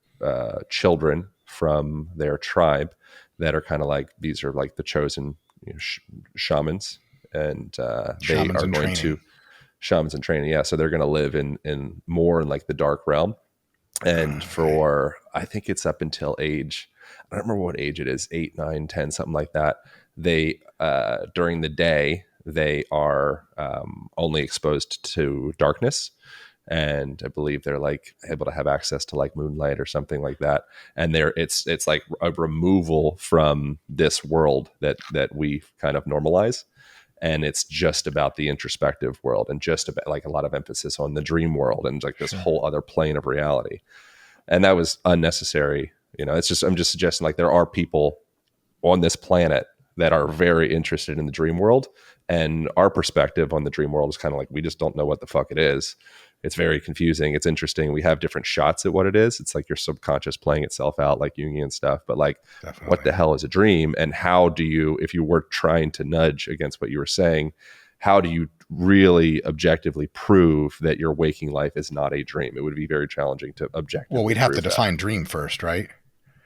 children from their tribe that are kind of like, these are like the chosen shamans, and shamans in training. Yeah, so they're going to live in more in like the dark realm, and for I think it's up until age, I don't remember what age it is, 8, 9, 10, something like that. They during the day they are only exposed to darkness, and I believe they're like able to have access to like moonlight or something like that. And it's like a removal from this world that we kind of normalize, and it's just about the introspective world, and just about like a lot of emphasis on the dream world and like this whole other plane of reality. And that was unnecessary. I'm just suggesting like there are people on this planet that are very interested in the dream world, and our perspective on the dream world is kind of like, we just don't know what the fuck it is. It's very confusing. It's interesting. We have different shots at what it is. It's like your subconscious playing itself out, like Jungian stuff. But like, definitely, what the hell is a dream? And how do you, if you were trying to nudge against what you were saying, how do you really objectively prove that your waking life is not a dream? It would be very challenging to objectively. Well, we'd have to define dream first, right?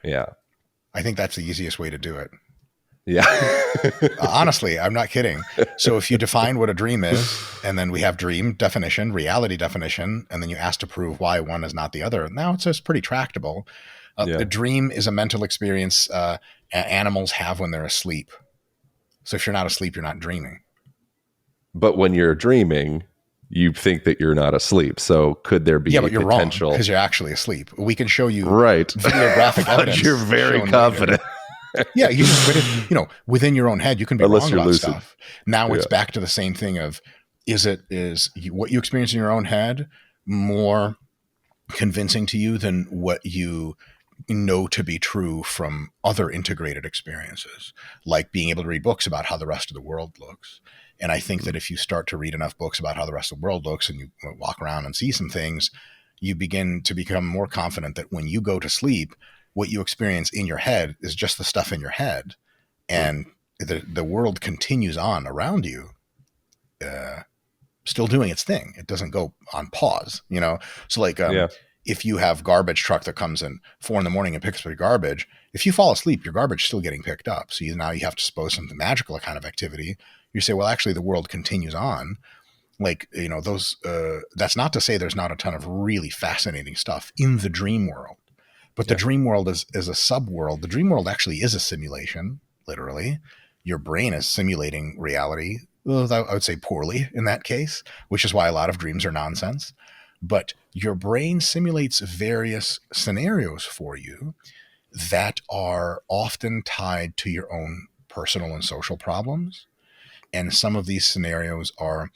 Yeah. I think that's the easiest way to do it. Yeah. Honestly, I'm not kidding. So if you define what a dream is, and then we have dream definition, reality definition, and then you ask to prove why one is not the other, now it's just pretty tractable. A dream is a mental experience animals have when they're asleep. So if you're not asleep, you're not dreaming. But when you're dreaming, you think that you're not asleep. So could there be but you're potential? Wrong, because you're actually asleep. We can show you videographic evidence. You're very confident. Yeah, within your own head, you can be wrong about lucid stuff. Now it's back to the same thing of, is what you experience in your own head more convincing to you than what you know to be true from other integrated experiences, like being able to read books about how the rest of the world looks. And I think that if you start to read enough books about how the rest of the world looks, and you walk around and see some things, you begin to become more confident that when you go to sleep, what you experience in your head is just the stuff in your head, Mm. and the world continues on around you, uh, still doing its thing. It doesn't go on pause, you know? So like, Yeah. if you have garbage truck that comes in 4 a.m. and picks up your garbage, if you fall asleep, your garbage is still getting picked up. So now you have to suppose some magical kind of activity. You say, well, actually the world continues on. Like, those, that's not to say there's not a ton of really fascinating stuff in the dream world, but the Yeah. dream world is a sub world. The dream world actually is a simulation, literally. Your brain is simulating reality. Well, I would say poorly in that case, which is why a lot of dreams are nonsense. But your brain simulates various scenarios for you that are often tied to your own personal and social problems. And some of these scenarios are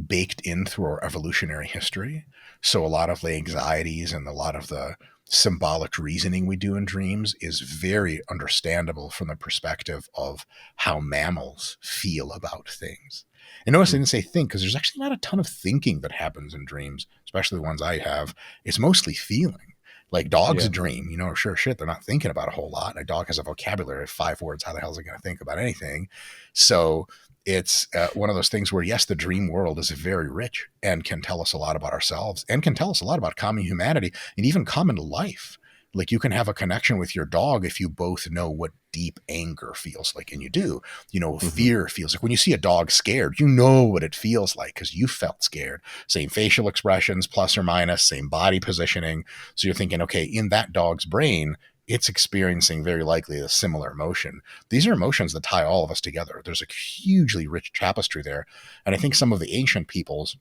baked in through our evolutionary history. So a lot of the anxieties and a lot of the symbolic reasoning we do in dreams is very understandable from the perspective of how mammals feel about things. And notice I Mm. didn't say think, because there's actually not a ton of thinking that happens in dreams, especially the ones I have. It's mostly feeling. Like dogs Yeah. dream, sure shit, they're not thinking about a whole lot. A dog has a vocabulary of 5 words. How the hell is it going to think about anything? So it's one of those things where, yes, the dream world is very rich and can tell us a lot about ourselves and can tell us a lot about common humanity and even common life. Like, you can have a connection with your dog if you both know what deep anger feels like, and you do. Mm-hmm. Fear feels like. When you see a dog scared, you know what it feels like because you felt scared. Same facial expressions, plus or minus, same body positioning. So you're thinking, okay, in that dog's brain, it's experiencing very likely a similar emotion. These are emotions that tie all of us together. There's a hugely rich tapestry there. And I think some of the ancient peoples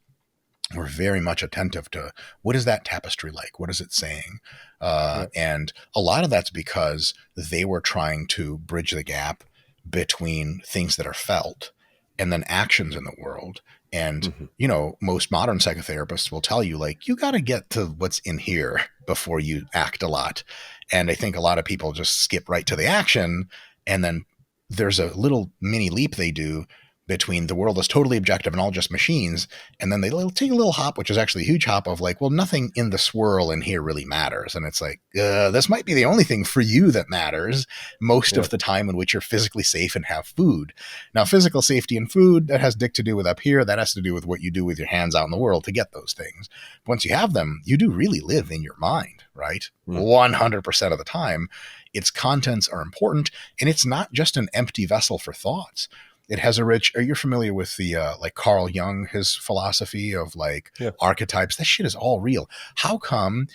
were very much attentive to, what is that tapestry like? What is it saying? Yeah. And a lot of that's because they were trying to bridge the gap between things that are felt and then actions in the world. And, Mm-hmm. most modern psychotherapists will tell you, like, you got to get to what's in here before you act a lot. And I think a lot of people just skip right to the action. And then there's a little mini leap they do between the world is totally objective and all just machines, and then they take a little hop, which is actually a huge hop of like, well, nothing in the swirl in here really matters. And it's like, this might be the only thing for you that matters most Yeah. of the time in which you're physically safe and have food. Now, physical safety and food, that has dick to do with up here. That has to do with what you do with your hands out in the world to get those things. Once you have them, you do really live in your mind, right? Mm. 100% of the time. Its contents are important, and it's not just an empty vessel for thoughts. It has a rich. Are you familiar with the like Carl Jung, his philosophy of like Yeah. archetypes? That shit is all real. How come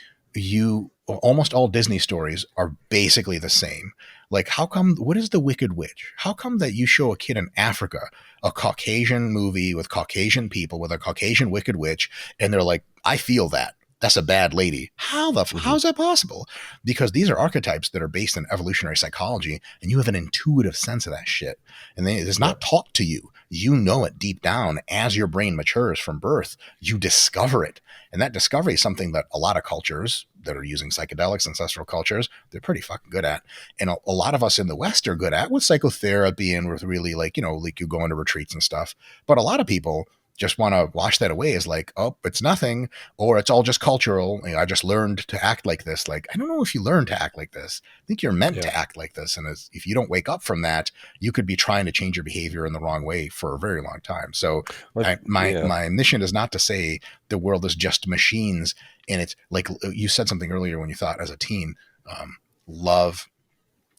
almost all Disney stories are basically the same? Like, how come, what is the Wicked Witch? How come that you show a kid in Africa a Caucasian movie with Caucasian people with a Caucasian Wicked Witch, and they're like, I feel that. That's a bad lady. Mm-hmm. How's that possible? Because these are archetypes that are based in evolutionary psychology, and you have an intuitive sense of that shit. And it's Yeah. not taught to you. You know it deep down as your brain matures from birth. You discover it. And that discovery is something that a lot of cultures that are using psychedelics, ancestral cultures, they're pretty fucking good at. And a lot of us in the West are good at with psychotherapy and with really like, like you go into retreats and stuff. But a lot of people just want to wash that away as like, oh, it's nothing, or it's all just cultural. I just learned to act like this. Like, I don't know if you learn to act like this. I think you're meant Yeah. to act like this. And if you don't wake up from that, you could be trying to change your behavior in the wrong way for a very long time. So Like, my yeah. my mission is not to say the world is just machines. And it's like you said something earlier when you thought as a teen, love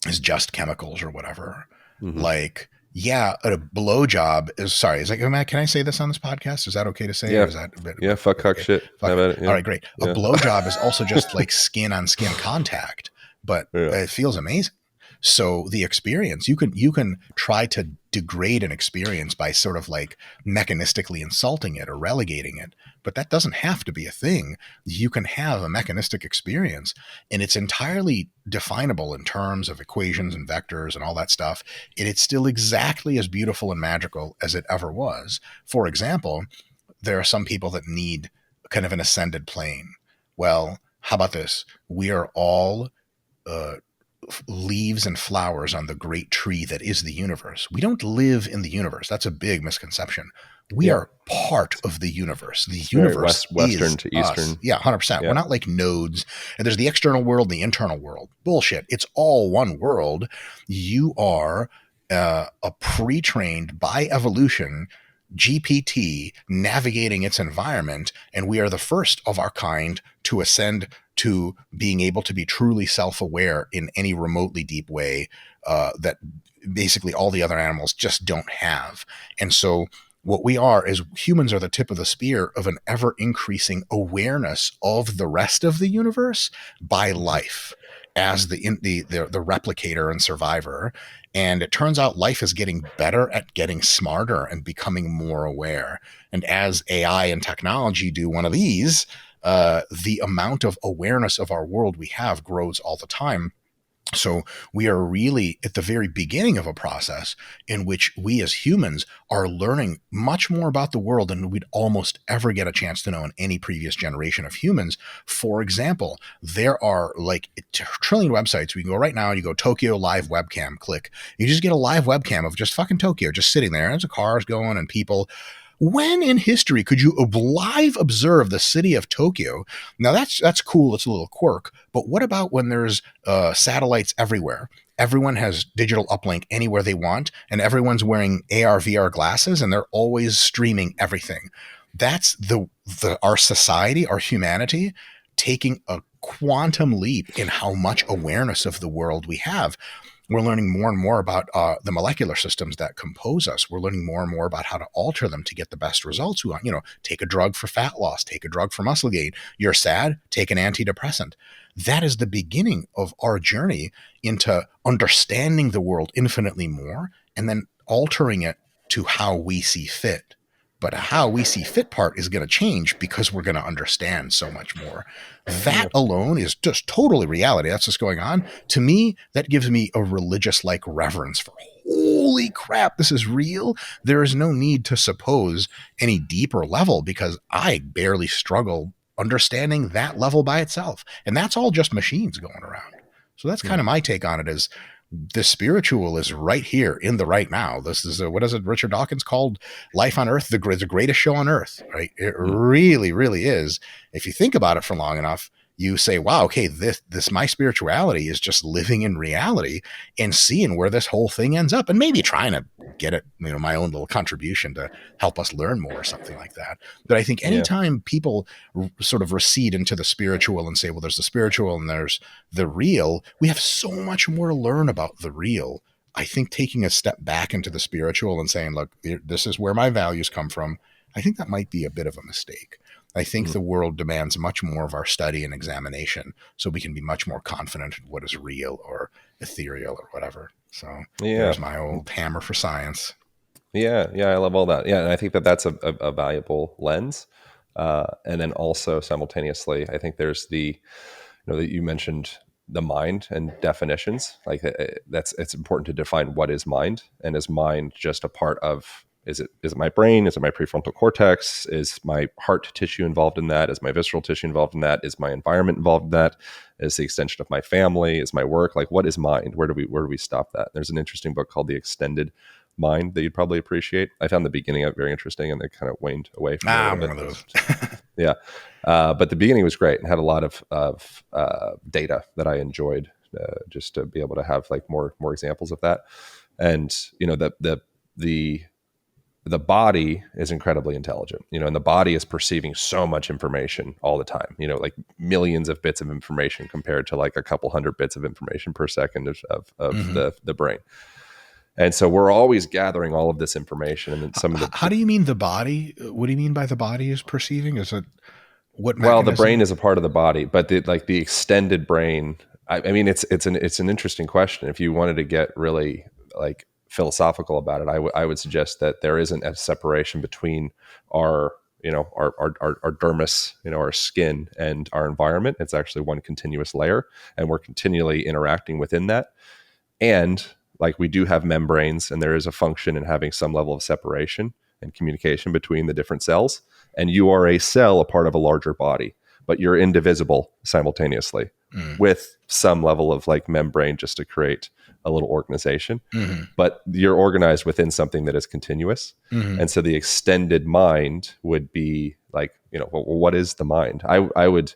is just chemicals or whatever. Mm-hmm. Like, yeah, a blowjob is, sorry, is like, can I say this on this podcast? Is that okay to say, or Yeah. is that a bit? Yeah. Fuck, cock, Okay, shit. How fuck it. about it? All Yeah. right, great. A Yeah. blowjob is also just like skin on skin contact, but Yeah. it feels amazing. So the experience, you can try to degrade an experience by sort of like mechanistically insulting it or relegating it, but that doesn't have to be a thing. You can have a mechanistic experience, and it's entirely definable in terms of equations and vectors and all that stuff. And it's still exactly as beautiful and magical as it ever was. For example, there are some people that need kind of an ascended plane. Well, how about this? We are all uh, leaves and flowers on the great tree that is the universe. We don't live in the universe. That's a big misconception. We Yeah. are part of the universe. The It's very universe western is to us. eastern. Yeah, 100%. We're Yeah. not like nodes, and there's the external world and the internal world. Bullshit. It's all one world. You are a pre-trained by evolution GPT navigating its environment, and we are the first of our kind to ascend to being able to be truly self-aware in any remotely deep way that basically all the other animals just don't have. And so what we are is humans are the tip of the spear of an ever increasing awareness of the rest of the universe by life as the replicator and survivor. And it turns out life is getting better at getting smarter and becoming more aware. And as AI and technology do one of these, the amount of awareness of our world we have grows all the time. So we are really at the very beginning of a process in which we as humans are learning much more about the world than we'd almost ever get a chance to know in any previous generation of humans. For example, there are like a trillion websites. We can go right now and you go Tokyo live webcam, click. You just get a live webcam of just fucking Tokyo, just sitting there. There's cars going and people. When in history could you live observe the city of Tokyo? Now that's cool. It's a little quirk. But what about when there's satellites everywhere? Everyone has digital uplink anywhere they want, and everyone's wearing AR VR glasses, and they're always streaming everything. That's the our society, our humanity, taking a quantum leap in how much awareness of the world we have. We're learning more and more about the molecular systems that compose us. We're learning more and more about how to alter them to get the best results we want. You know, take a drug for fat loss, take a drug for muscle gain. You're sad, take an antidepressant. That is the beginning of our journey into understanding the world infinitely more and then altering it to how we see fit. But how we see fit part is going to change because we're going to understand so much more. That Yeah. alone is just totally reality. That's what's going on. To me, that gives me a religious like reverence for holy crap, this is real. There is no need to suppose any deeper level because I barely struggle understanding that level by itself. And that's all just machines going around. So that's kind of my take on it is the spiritual is right here in the right now. This is what is it Richard Dawkins called life on earth, the greatest show on earth, right? It really, really is. If you think about it for long enough, you say, wow, okay, this my spirituality is just living in reality and seeing where this whole thing ends up and maybe trying to get it, you know, my own little contribution to help us learn more or something like that. But I think Yeah. anytime people sort of recede into the spiritual and say, well, there's the spiritual and there's the real, we have so much more to learn about the real. I think taking a step back into the spiritual and saying, look, this is where my values come from, I think that might be a bit of a mistake. I think the world demands much more of our study and examination so we can be much more confident in what is real or ethereal or whatever. So Yeah. there's my old hammer for science. Yeah, yeah, I love all that. Yeah, and I think that that's a valuable lens. And then also simultaneously, I think there's that you mentioned the mind and definitions. Like it's important to define what is mind, and is mind just a part of? Is it my brain? Is it my prefrontal cortex? Is my heart tissue involved in that? Is my visceral tissue involved in that? Is my environment involved in that? Is the extension of my family? Is my work? Like, what is mind? Where do we stop that? There's an interesting book called The Extended Mind that you'd probably appreciate. I found the beginning of it very interesting, and it kind of waned away from me a little I'm bit. one of those. Yeah, but the beginning was great and had a lot of data that I enjoyed. Just to be able to have like more examples of that, and the body is incredibly intelligent, and the body is perceiving so much information all the time, like millions of bits of information compared to like a couple hundred bits of information per second of the brain. And so we're always gathering all of this information. And then some of How do you mean the body? What do you mean by the body is perceiving? Is it what well, the brain mechanism? is a part of the body, but the extended brain, I mean, it's an interesting question. If you wanted to get really like philosophical about it, I would suggest that there isn't a separation between our our dermis, our skin, and our environment. It's actually one continuous layer, and we're continually interacting within that. And like we do have membranes, and there is a function in having some level of separation and communication between the different cells. And you are a cell, a part of a larger body, but you're indivisible simultaneously. with some level of like membrane just to create a little organization. Mm-hmm. But you're organized within something that is continuous. Mm-hmm. And so the extended mind would be like, you know, well, what is the mind? I would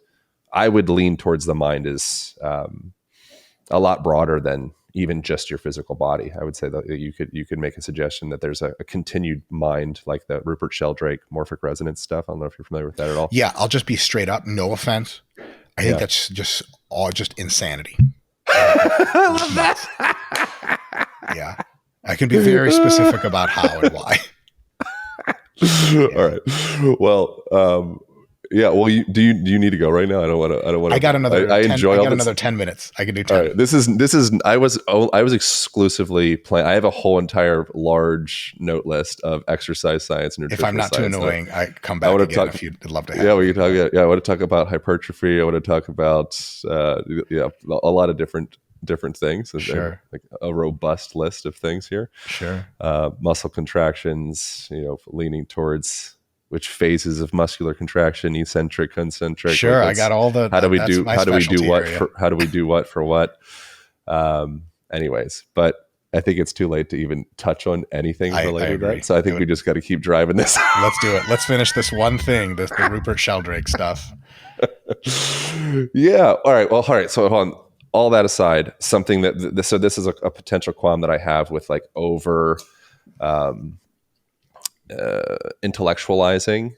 lean towards the mind as a lot broader than even just your physical body. I would say that you could make a suggestion that there's a continued mind, like the Rupert Sheldrake morphic resonance stuff. I don't know if you're familiar with that at all. Yeah, I'll just be straight up. No offense. I think Yeah. that's just insanity. I love that. Yeah. I can be very specific about how and why. Yeah. All right. Well, yeah. Well, do you need to go right now? I don't want to. I got another. I 10, enjoy I all got this. another 10 minutes. I can do 10. All right. This is. I was exclusively playing. I have a whole entire large note list of exercise science and nutrition. If I'm not too annoying, I come back again if you'd love to have. Yeah, we can talk. Yeah, I want to talk about hypertrophy. I want to talk about a lot of different things. Sure. Like a robust list of things here. Sure. Muscle contractions. Leaning towards which phases of muscular contraction, eccentric, concentric. Sure, I got all the. How do we do what? Area. How do we do what for what? Anyways, but I think it's too late to even touch on anything related to that. So I think we just got to keep driving this. Let's do it. Let's finish this one thing, the Rupert Sheldrake stuff. Yeah. All right. Well, all right. So on all that aside, something that so this is a potential qualm that I have with like over intellectualizing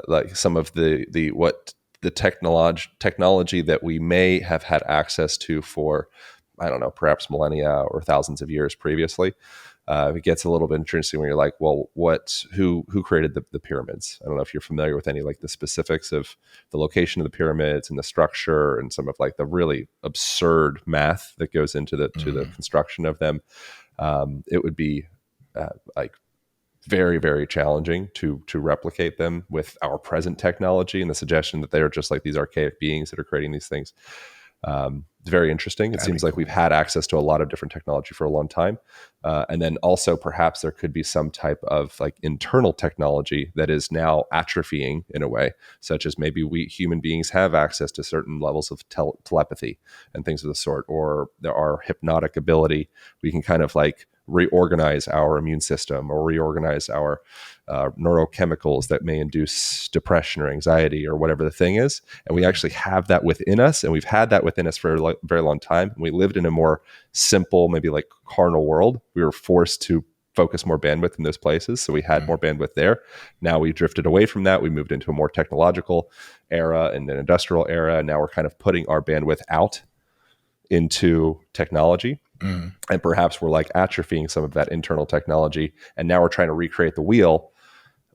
like some of the what the technology that we may have had access to for, I don't know, perhaps millennia or thousands of years previously. It gets a little bit interesting when you're like, well, who created the pyramids? I don't know if you're familiar with any like the specifics of the location of the pyramids and the structure and some of like the really absurd math that goes into the construction of them. It would be like very, very challenging to replicate them with our present technology, and the suggestion that they're just like these archaic beings that are creating these things. It's very interesting. It seems like we've had access to a lot of different technology for a long time. And then also perhaps there could be some type of like internal technology that is now atrophying in a way, such as maybe we human beings have access to certain levels of telepathy and things of the sort, or there are hypnotic ability. We can kind of like reorganize our immune system or reorganize our neurochemicals that may induce depression or anxiety or whatever the thing is. And we actually have that within us, and we've had that within us for a very long time. And we lived in a more simple, maybe like carnal world. We were forced to focus more bandwidth in those places. So we had more bandwidth there. Now we drifted away from that. We moved into a more technological era and an industrial era. And now we're kind of putting our bandwidth out into technology. And perhaps we're like atrophying some of that internal technology. And now we're trying to recreate the wheel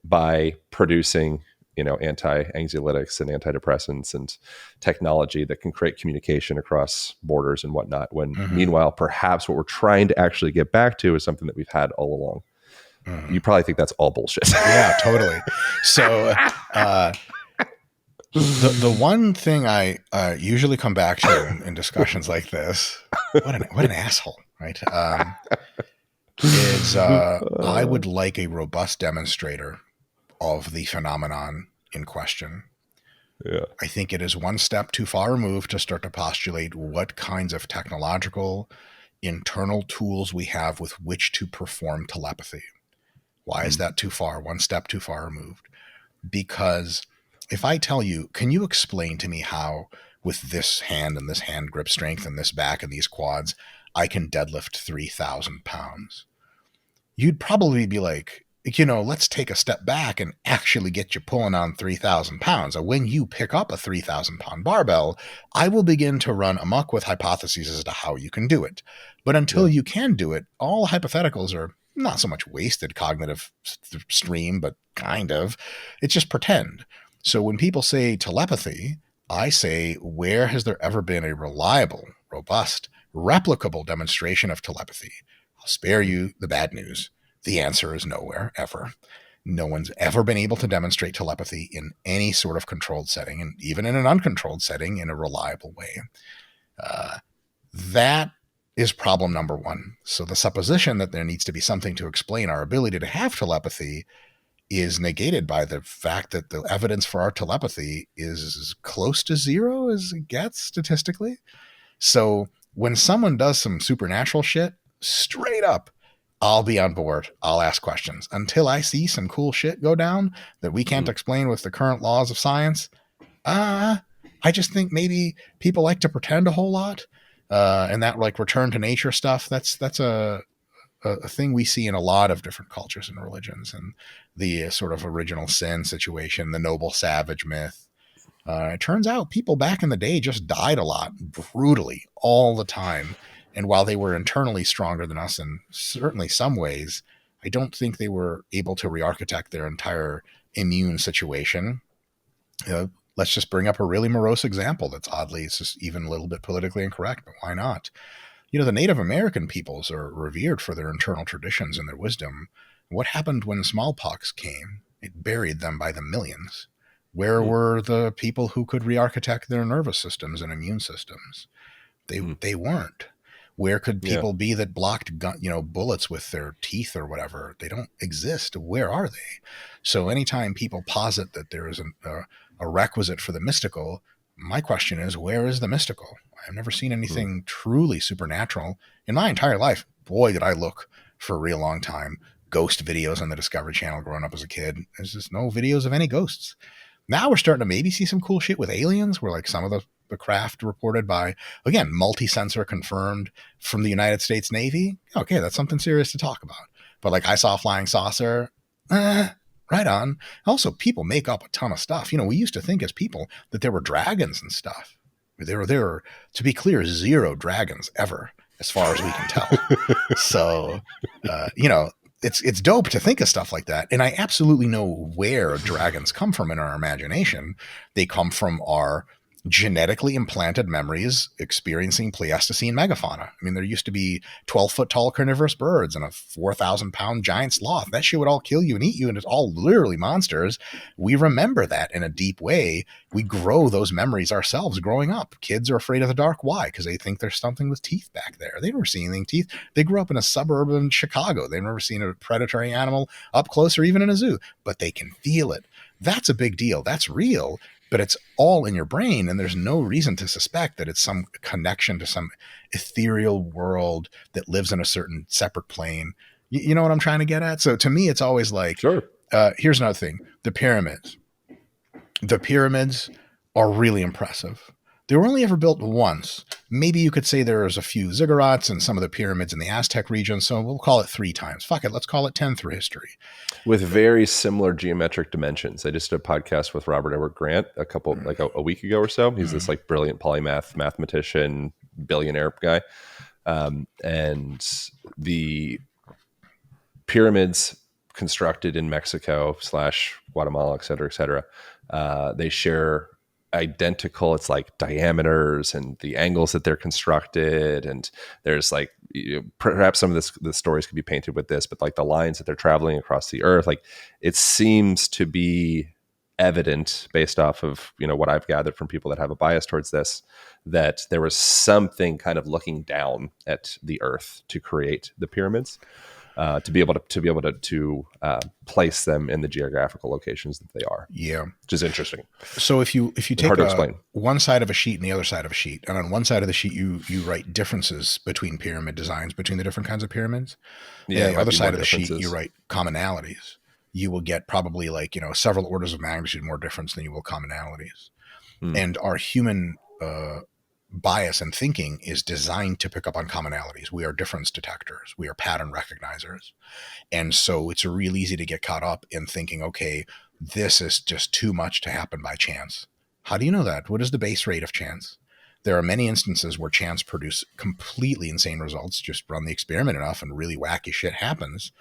by producing, anti-anxiolytics and antidepressants and technology that can create communication across borders and whatnot. When meanwhile, perhaps what we're trying to actually get back to is something that we've had all along. You probably think that's all bullshit. Yeah, totally. So the one thing I usually come back to in discussions like this, what an asshole, right? Is I would like a robust demonstrator of the phenomenon in question. Yeah. I think it is one step too far removed to start to postulate what kinds of technological internal tools we have with which to perform telepathy. Why is that too far? One step too far removed. Because if I tell you, can you explain to me how with this hand and this hand grip strength and this back and these quads, I can deadlift 3,000 pounds? You'd probably be like, let's take a step back and actually get you pulling on 3,000 pounds. When you pick up a 3,000 pound barbell, I will begin to run amok with hypotheses as to how you can do it. But until you can do it, all hypotheticals are not so much wasted cognitive stream, but kind of. It's just pretend. So when people say telepathy, I say, where has there ever been a reliable, robust, replicable demonstration of telepathy? I'll spare you the bad news. The answer is nowhere, ever. No one's ever been able to demonstrate telepathy in any sort of controlled setting, and even in an uncontrolled setting, in a reliable way. That is problem number one. So the supposition that there needs to be something to explain our ability to have telepathy is negated by the fact that the evidence for our telepathy is as close to zero as it gets statistically. So when someone does some supernatural shit, straight up, I'll be on board. I'll ask questions until I see some cool shit go down that we can't explain with the current laws of science. I just think maybe people like to pretend a whole lot, and that like return to nature stuff. That's a thing we see in a lot of different cultures and religions, and the sort of original sin situation, the noble savage myth. It turns out people back in the day just died a lot, brutally, all the time. And while they were internally stronger than us in certainly some ways, I don't think they were able to re-architect their entire immune situation. Let's just bring up a really morose example that's oddly, it's just even a little bit politically incorrect, but why not? The Native American peoples are revered for their internal traditions and their wisdom. What happened when smallpox came? It buried them by the millions. Where were the people who could re-architect their nervous systems and immune systems? They weren't. Where could people be that blocked bullets with their teeth or whatever? They don't exist. Where are they? So anytime people posit that there is a requisite for the mystical, my question is, where is the mystical? I've never seen anything truly supernatural in my entire life. Boy, did I look for a real long time. Ghost videos on the Discovery Channel growing up as a kid. There's just no videos of any ghosts. Now we're starting to maybe see some cool shit with aliens, where like some of the craft reported by, again, multi-sensor confirmed from the United States Navy. Okay, that's something serious to talk about. But like I saw a flying saucer, right on. Also, people make up a ton of stuff. We used to think as people that there were dragons and stuff. There were, to be clear, zero dragons ever, as far as we can tell. So, it's dope to think of stuff like that. And I absolutely know where dragons come from in our imagination. They come from our genetically implanted memories experiencing Pleistocene megafauna. I mean, there used to be 12-foot tall carnivorous birds and a 4,000-pound giant sloth. That shit would all kill you and eat you, and it's all literally monsters. We remember that in a deep way. We grow those memories ourselves growing up. Kids are afraid of the dark. Why? Because they think there's something with teeth back there. They've never seen anything teeth. They grew up in a suburb in Chicago. They've never seen a predatory animal up close or even in a zoo, but they can feel it. That's a big deal. That's real. But it's all in your brain, and there's no reason to suspect that it's some connection to some ethereal world that lives in a certain separate plane. You know what I'm trying to get at? So to me, it's always like, sure. Here's another thing. The pyramids. The pyramids are really impressive. They were only ever built once. Maybe you could say there's a few ziggurats and some of the pyramids in the Aztec region, so we'll call it 3 times. Fuck it, let's call it 10 through history. With very similar geometric dimensions. I just did a podcast with Robert Edward Grant a week ago or so. He's this like brilliant polymath, mathematician, billionaire guy. And the pyramids constructed in Mexico / Guatemala, et cetera, they share identical, it's like diameters and the angles that they're constructed, and there's like perhaps some of the stories could be painted with this, but like the lines that they're traveling across the earth, like it seems to be evident based off of what I've gathered from people that have a bias towards this, that there was something kind of looking down at the earth to create the pyramids. To be able to place them in the geographical locations that they are. Yeah, which is interesting. So if you take one side of a sheet and the other side of a sheet, and on one side of the sheet you write differences between pyramid designs between the different kinds of pyramids. Yeah, and the other side of the sheet you write commonalities. You will get probably like several orders of magnitude more difference than you will commonalities. And our human bias and thinking is designed to pick up on commonalities. We are difference detectors. We are pattern recognizers. And so it's real easy to get caught up in thinking, okay, this is just too much to happen by chance. How do you know that? What is the base rate of chance? There are many instances where chance produce completely insane results. Just run the experiment enough and really wacky shit happens.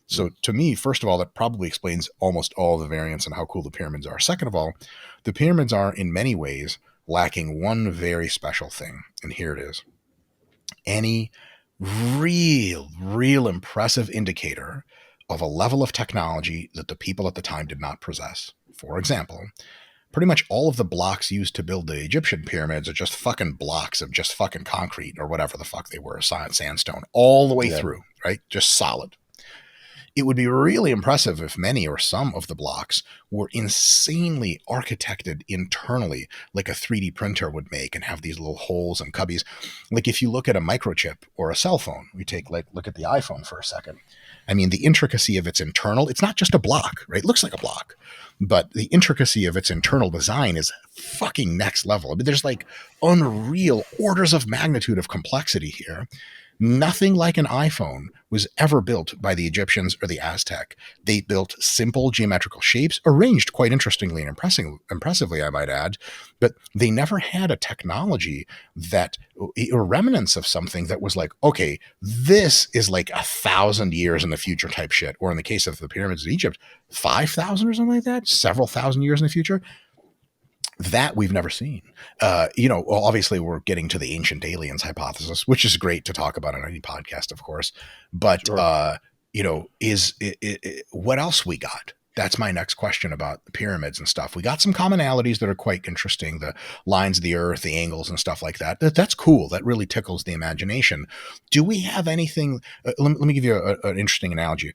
So to me, first of all, that probably explains almost all the variance and how cool the pyramids are. Second of all, the pyramids are in many ways lacking one very special thing, and here it is. Any real impressive indicator of a level of technology that the people at the time did not possess. For example, pretty much all of the blocks used to build the Egyptian pyramids are just fucking blocks of just fucking concrete or whatever the fuck they were, sandstone, all the way through, right? Just solid. it would be really impressive if many or some of the blocks were insanely architected internally, like a 3D printer would make, and have these little holes and cubbies. Like if you look at a microchip or a cell phone, we take like look at the iPhone for a second. I mean, the intricacy of its internal, it's not just a block, right? It looks like a block, but the intricacy of its internal design is fucking next level. I mean, there's like unreal orders of magnitude of complexity here. Nothing like an iPhone was ever built by the Egyptians or the Aztec. They built simple geometrical shapes, arranged quite interestingly and impressively, I might add, but they never had a technology that, or remnants of something that was like, okay, this is like 1,000 years in the future type shit. Or in the case of the pyramids of Egypt, 5,000 or something like that, several thousand years in the future. That we've never seen. Well, obviously we're getting to the ancient aliens hypothesis, which is great to talk about on any podcast, of course. But, Sure. what else we got? That's my next question about the pyramids and stuff. We got some commonalities that are quite interesting. The lines of the earth, the angles and stuff like that. That's cool. That really tickles the imagination. Do we have anything? Let me give you an interesting analogy.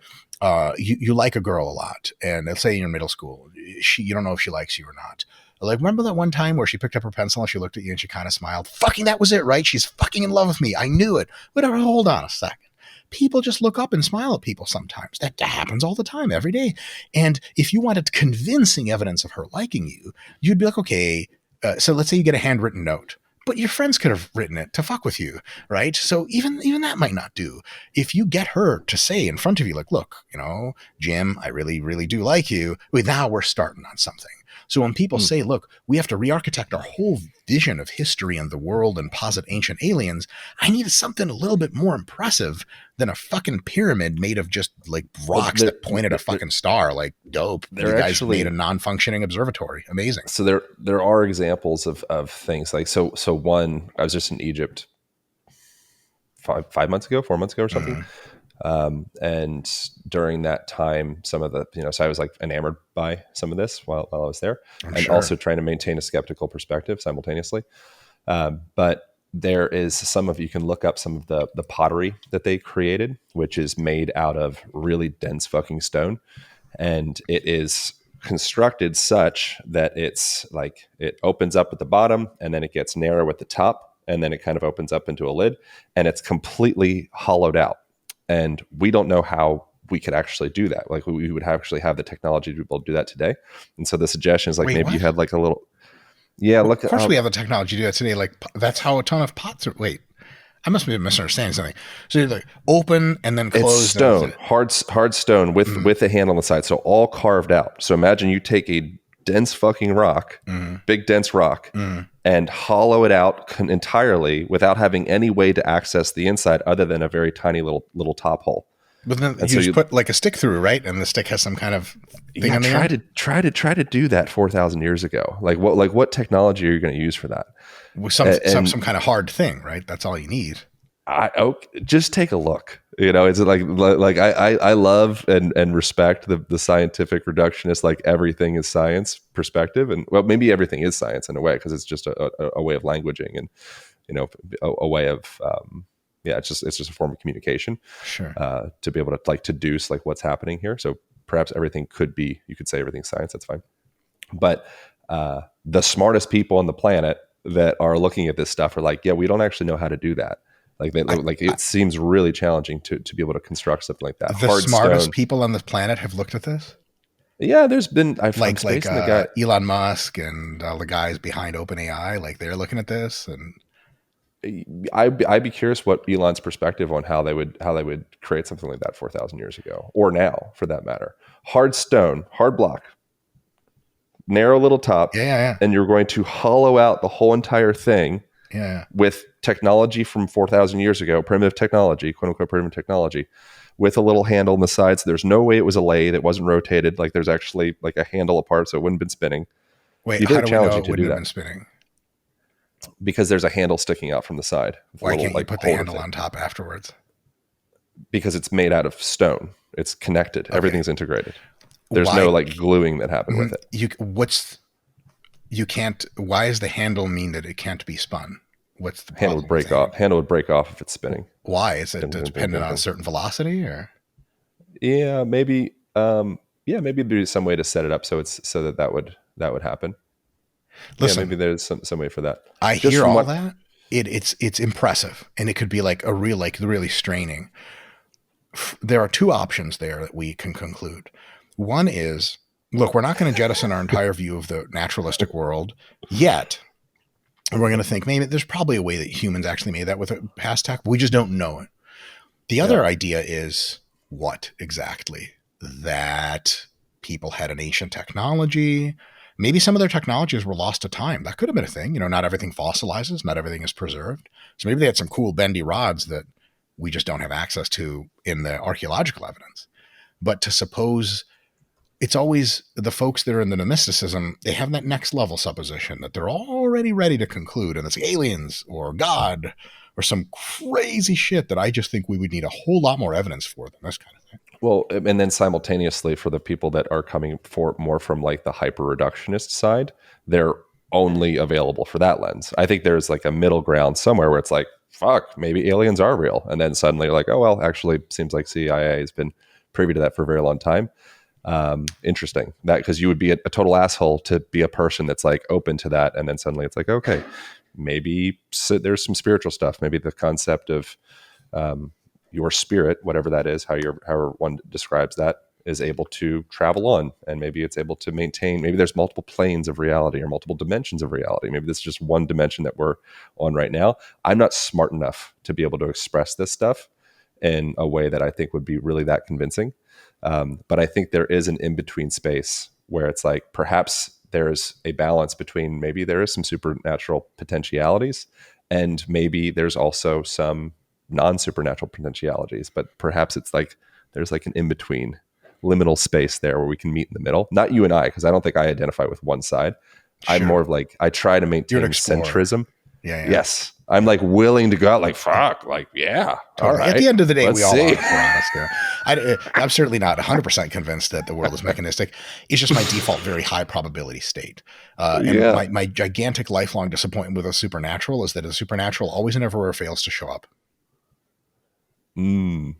You like a girl a lot, and let's say you're in middle school. You don't know if she likes you or not. Like, remember that one time where she picked up her pencil and she looked at you and she kind of smiled? Fucking, that was it, right? She's fucking in love with me. I knew it. Whatever, hold on a second. People just look up and smile at people sometimes. That happens all the time, every day. And if you wanted convincing evidence of her liking you, you'd be like, okay, so let's say you get a handwritten note. But your friends could have written it to fuck with you, right? So even that might not do. If you get her to say in front of you, like, look, Jim, I really, really do like you. Wait, now we're starting on something. So when people say, look, we have to re-architect our whole vision of history and the world and posit ancient aliens, I needed something a little bit more impressive than a fucking pyramid made of just like rocks that point at a fucking star. Like, dope. You guys made a non-functioning observatory. Amazing. So there are examples of things like, so one, I was just in Egypt 4 months ago or something. And during that time, some of the, so I was like enamored by some of this while I was there, also trying to maintain a skeptical perspective simultaneously. But there is you can look up some of the pottery that they created, which is made out of really dense fucking stone. And it is constructed such that it's like, it opens up at the bottom and then it gets narrow at the top. And then it kind of opens up into a lid and it's completely hollowed out. And we don't know how we could actually do that. Like we would actually have the technology to be able to do that today. And so the suggestion is like, maybe you had like a little, look. Of course we have the technology to do that today. Like that's how a ton of pots are. Wait, I must be misunderstanding something. So you're like open and then close. It's stone, hard stone with a handle on the side. So all carved out. So imagine you take a dense fucking rock, big dense rock, and hollow it out entirely without having any way to access the inside other than a very tiny little top hole. But then you just put like a stick through, right? And the stick has some kind of thing on the end? Try to do that 4,000 years ago. Like what technology are you going to use for that? With some kind of hard thing, right? That's all you need. Just take a look. It's like I love and respect the scientific reductionist, like everything is science perspective, and well, maybe everything is science in a way because it's just a way of languaging and a way of it's just a form of communication. Sure. To be able to like deduce like what's happening here. So perhaps everything you could say everything's science. That's fine. But the smartest people on the planet that are looking at this stuff are like, yeah, we don't actually know how to do that. It seems really challenging to be able to construct something like that. The smartest people on the planet have looked at this. Yeah, there's been Elon Musk and all the guys behind OpenAI, like they're looking at this, and I'd be curious what Elon's perspective on how they would create something like that 4,000 years ago, or now for that matter. Hard stone, hard block, narrow little top, and you're going to hollow out the whole entire thing. Yeah. With technology from 4,000 years ago, primitive technology, quote unquote primitive technology, with a little handle on the side. So there's no way it was a lathe. It wasn't rotated. Like there's actually like a handle apart, so it wouldn't have been spinning. Wait, how do we know it wouldn't have been spinning? Because there's a handle sticking out from the side. Why can't you put the handle on top afterwards? Because it's made out of stone. It's connected. Okay. Everything's integrated. There's no like gluing that happened with it. Why does the handle mean that it can't be spun? What's the handle would break off? Handle would break off if it's spinning. Why? Is it dependent on a certain velocity or? Yeah, maybe. Yeah, maybe there's some way to set it up so it's so that that would happen. Yeah, maybe Listen, there's some way for that. I Just hear from all what. that. It's impressive, and it could be like a real, like really straining. There are two options there that we can conclude. One is, look, we're not going to jettison our entire view of the naturalistic world yet. And we're going to think maybe there's probably a way that humans actually made that with a past tech. But we just don't know it. The Yeah. other idea is what exactly? That people had an ancient technology. Maybe some of their technologies were lost to time. That could have been a thing. You know, not everything fossilizes, not everything is preserved. So maybe they had some cool bendy rods that we just don't have access to in the archaeological evidence. But to suppose it's always the folks that are in the mysticism, they have that next level supposition that they're already ready to conclude, and it's aliens or God or some crazy shit that I just think we would need a whole lot more evidence for than this kind of thing. Well, and then simultaneously for the people that are coming for more from like the hyper reductionist side, they're only available for that lens. I think there's like a middle ground somewhere where it's like, fuck, maybe aliens are real. And then suddenly you're like, oh, well, actually seems like CIA has been privy to that for a very long time. Interesting that because you would be a total asshole to be a person that's like open to that. And then suddenly it's like, okay, maybe there's some spiritual stuff. Maybe the concept of, um, your spirit, whatever that is, however one describes that, is able to travel on, and maybe it's able to maintain. Maybe there's multiple planes of reality or multiple dimensions of reality. Maybe this is just one dimension that we're on right now. I'm not smart enough to be able to express this stuff in a way that I think would be really that convincing. But I think there is an in between space where it's like perhaps there's a balance between maybe there is some supernatural potentialities, and maybe there's also some non-supernatural potentialities, but perhaps it's like there's like an in-between liminal space there where we can meet in the middle. Not you and I, because I don't think I identify with one side. I'm more Sure. of like I try to You're an maintain explorer. centrism. Yeah, yeah. Yes, I'm like willing to go out like fuck, like yeah, all Totally. At the right, end of the day, let's we all are, see. if we're honest. You know? I'm certainly not 100% convinced that the world is mechanistic. It's just my default, very high probability state. And Yeah. my gigantic lifelong disappointment with the supernatural is that the supernatural always and everywhere fails to show up. Mm.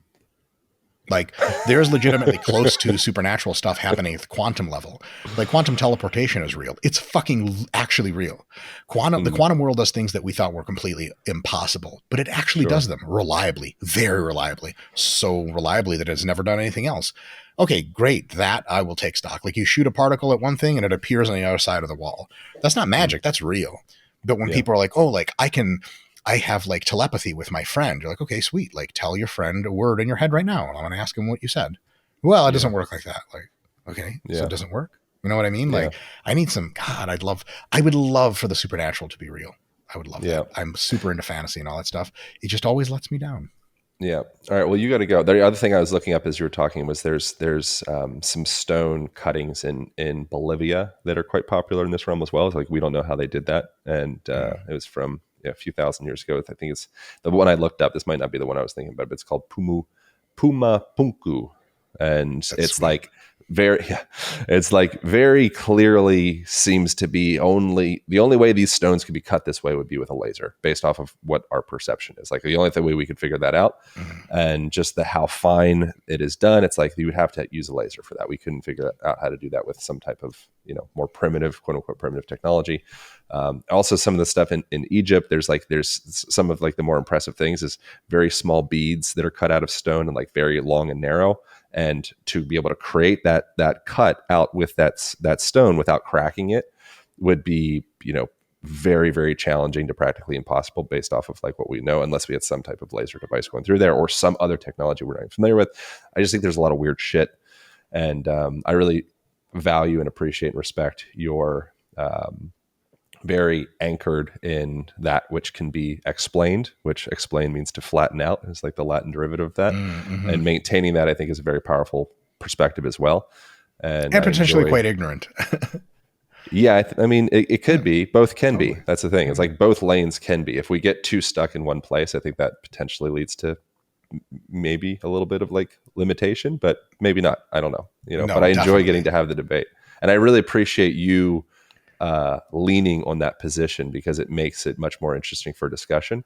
Like there's legitimately close to supernatural stuff happening at the quantum level. Like quantum teleportation is real. It's fucking actually real. The Mm. quantum world does things that we thought were completely impossible, but it actually Sure. does them reliably, very reliably, so reliably that it's never done anything else. Okay, great. That I will take stock. Like you shoot a particle at one thing and it appears on the other side of the wall. That's not Mm. magic. That's real. But when Yeah. people are like, oh, like I have like telepathy with my friend. You're like, okay, sweet. Like tell your friend a word in your head right now. And I'm going to ask him what you said. Well, it Yeah. doesn't work like that. Like, okay, so Yeah. it doesn't work. You know what I mean? Yeah. Like I need some, God, I would love for the supernatural to be real. I would love Yeah. that. I'm super into fantasy and all that stuff. It just always lets me down. Yeah. All right. Well, you got to go. The other thing I was looking up as you were talking was there's some stone cuttings in Bolivia that are quite popular in this realm as well. It's like we don't know how they did that, and it was from a few thousand years ago. I think it's the one I looked up. This might not be the one I was thinking about, but it's called Puma Punku, and That's it's sweet. like very yeah, it's like very clearly seems to be only the only way these stones could be cut this way would be with a laser based off of what our perception is like the only way we could figure that out, Mhm. and just the how fine it is done. It's like you would have to use a laser for that. We couldn't figure out how to do that with some type of more primitive, quote unquote, primitive technology. Also some of the stuff in Egypt, there's some of like the more impressive things is very small beads that are cut out of stone and like very long and narrow, and to be able to create that cut out with that stone without cracking it would be very, very challenging to practically impossible based off of like what we know, unless we had some type of laser device going through there or some other technology we're not familiar with. I just think there's a lot of weird shit, and I really value and appreciate and respect your very anchored in that which can be explained, which explain means to flatten out. It's like the Latin derivative of that. Mm-hmm. And maintaining that, I think, is a very powerful perspective as well. And And I potentially enjoy, quite ignorant. yeah, I mean, it could Yeah, be, both can be. totally. That's the thing. It's Yeah. like both lanes can be. If we get too stuck in one place, I think that potentially leads to maybe a little bit of like limitation, but maybe not. I don't know, but No, I enjoy definitely. getting to have the debate. And I really appreciate you leaning on that position because it makes it much more interesting for discussion,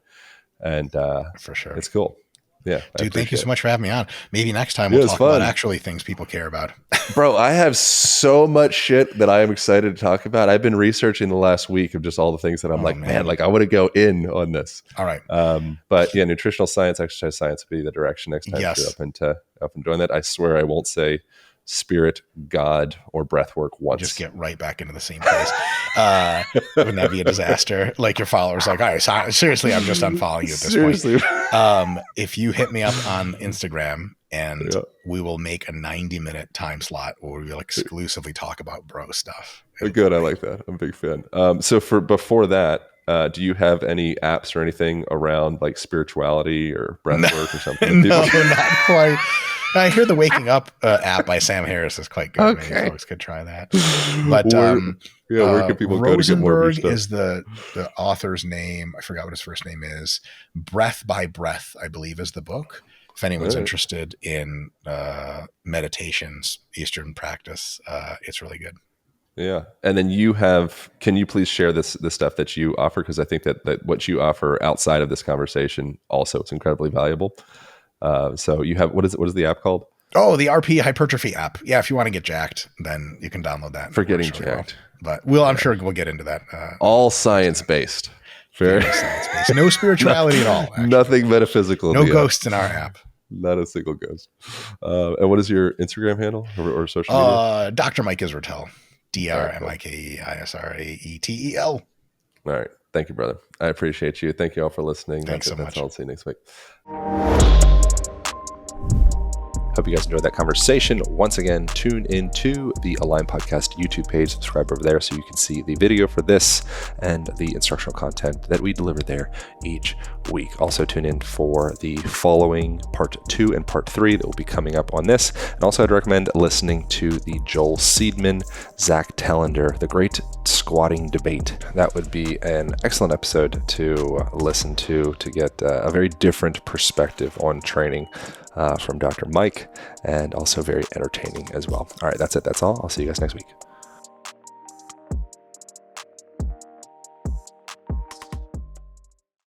and For sure. it's cool. Yeah, I Dude, thank you appreciate so it. much for having me on. Maybe next time Yeah, we'll it's talk about fun. actually things people care about. Bro, I have so much shit that I am excited to talk about. I've been researching the last week of just all the things that I'm Oh, like, man, man. like I want to go in on this. All right. But yeah, nutritional science, exercise science would be the direction next time if you're Yes. up and doing that. I swear I won't say spirit, God, or breath work once. Just get right back into the same place. Wouldn't that be a disaster? Like your followers, like, all right, so seriously, I'm just unfollowing you at this Seriously. point. If you hit me up on Instagram, and Yeah. we will make a 90-minute time slot where we will exclusively talk about bro stuff. Good. I like that. I'm a big fan. So for before that, do you have any apps or anything around like spirituality or breath work or something? No, not quite. I hear the Waking Up app by Sam Harris is quite good. Okay. Maybe folks could try that. But where can people go to get more of your Rosenberg stuff? is the author's name. I forgot what his first name is. Breath by Breath, I believe, is the book. If anyone's interested in meditations, Eastern practice, it's really good. Yeah. And then can you please share the stuff that you offer? Because I think that what you offer outside of this conversation also is incredibly valuable. So you have, what is the app called? Oh, the RP hypertrophy app. Yeah. If you want to get jacked, then you can download that. For getting jacked. Well. But I'm sure we'll get into that. All science-based. Very science-based. No spirituality at all. Actually. Nothing metaphysical. No ghosts in our app. Not a single ghost. And what is your Instagram handle or social media? Dr. Mike Israetel. DrMikeIsraetel. All right. Thank you, brother. I appreciate you. Thank you all for listening. Thanks so much. That's all. See you next week. Hope you guys enjoyed that conversation. Once again, tune into the Align Podcast YouTube page. Subscribe over there so you can see the video for this and the instructional content that we deliver there each week. Also tune in for the following part 2 and part 3 that will be coming up on this. And also I'd recommend listening to the Joel Seedman, Zach Tellender, the great squatting debate. That would be an excellent episode to listen to get a very different perspective on training from Dr. Mike, and also very entertaining as well. All right, that's it. That's all. I'll see you guys next week.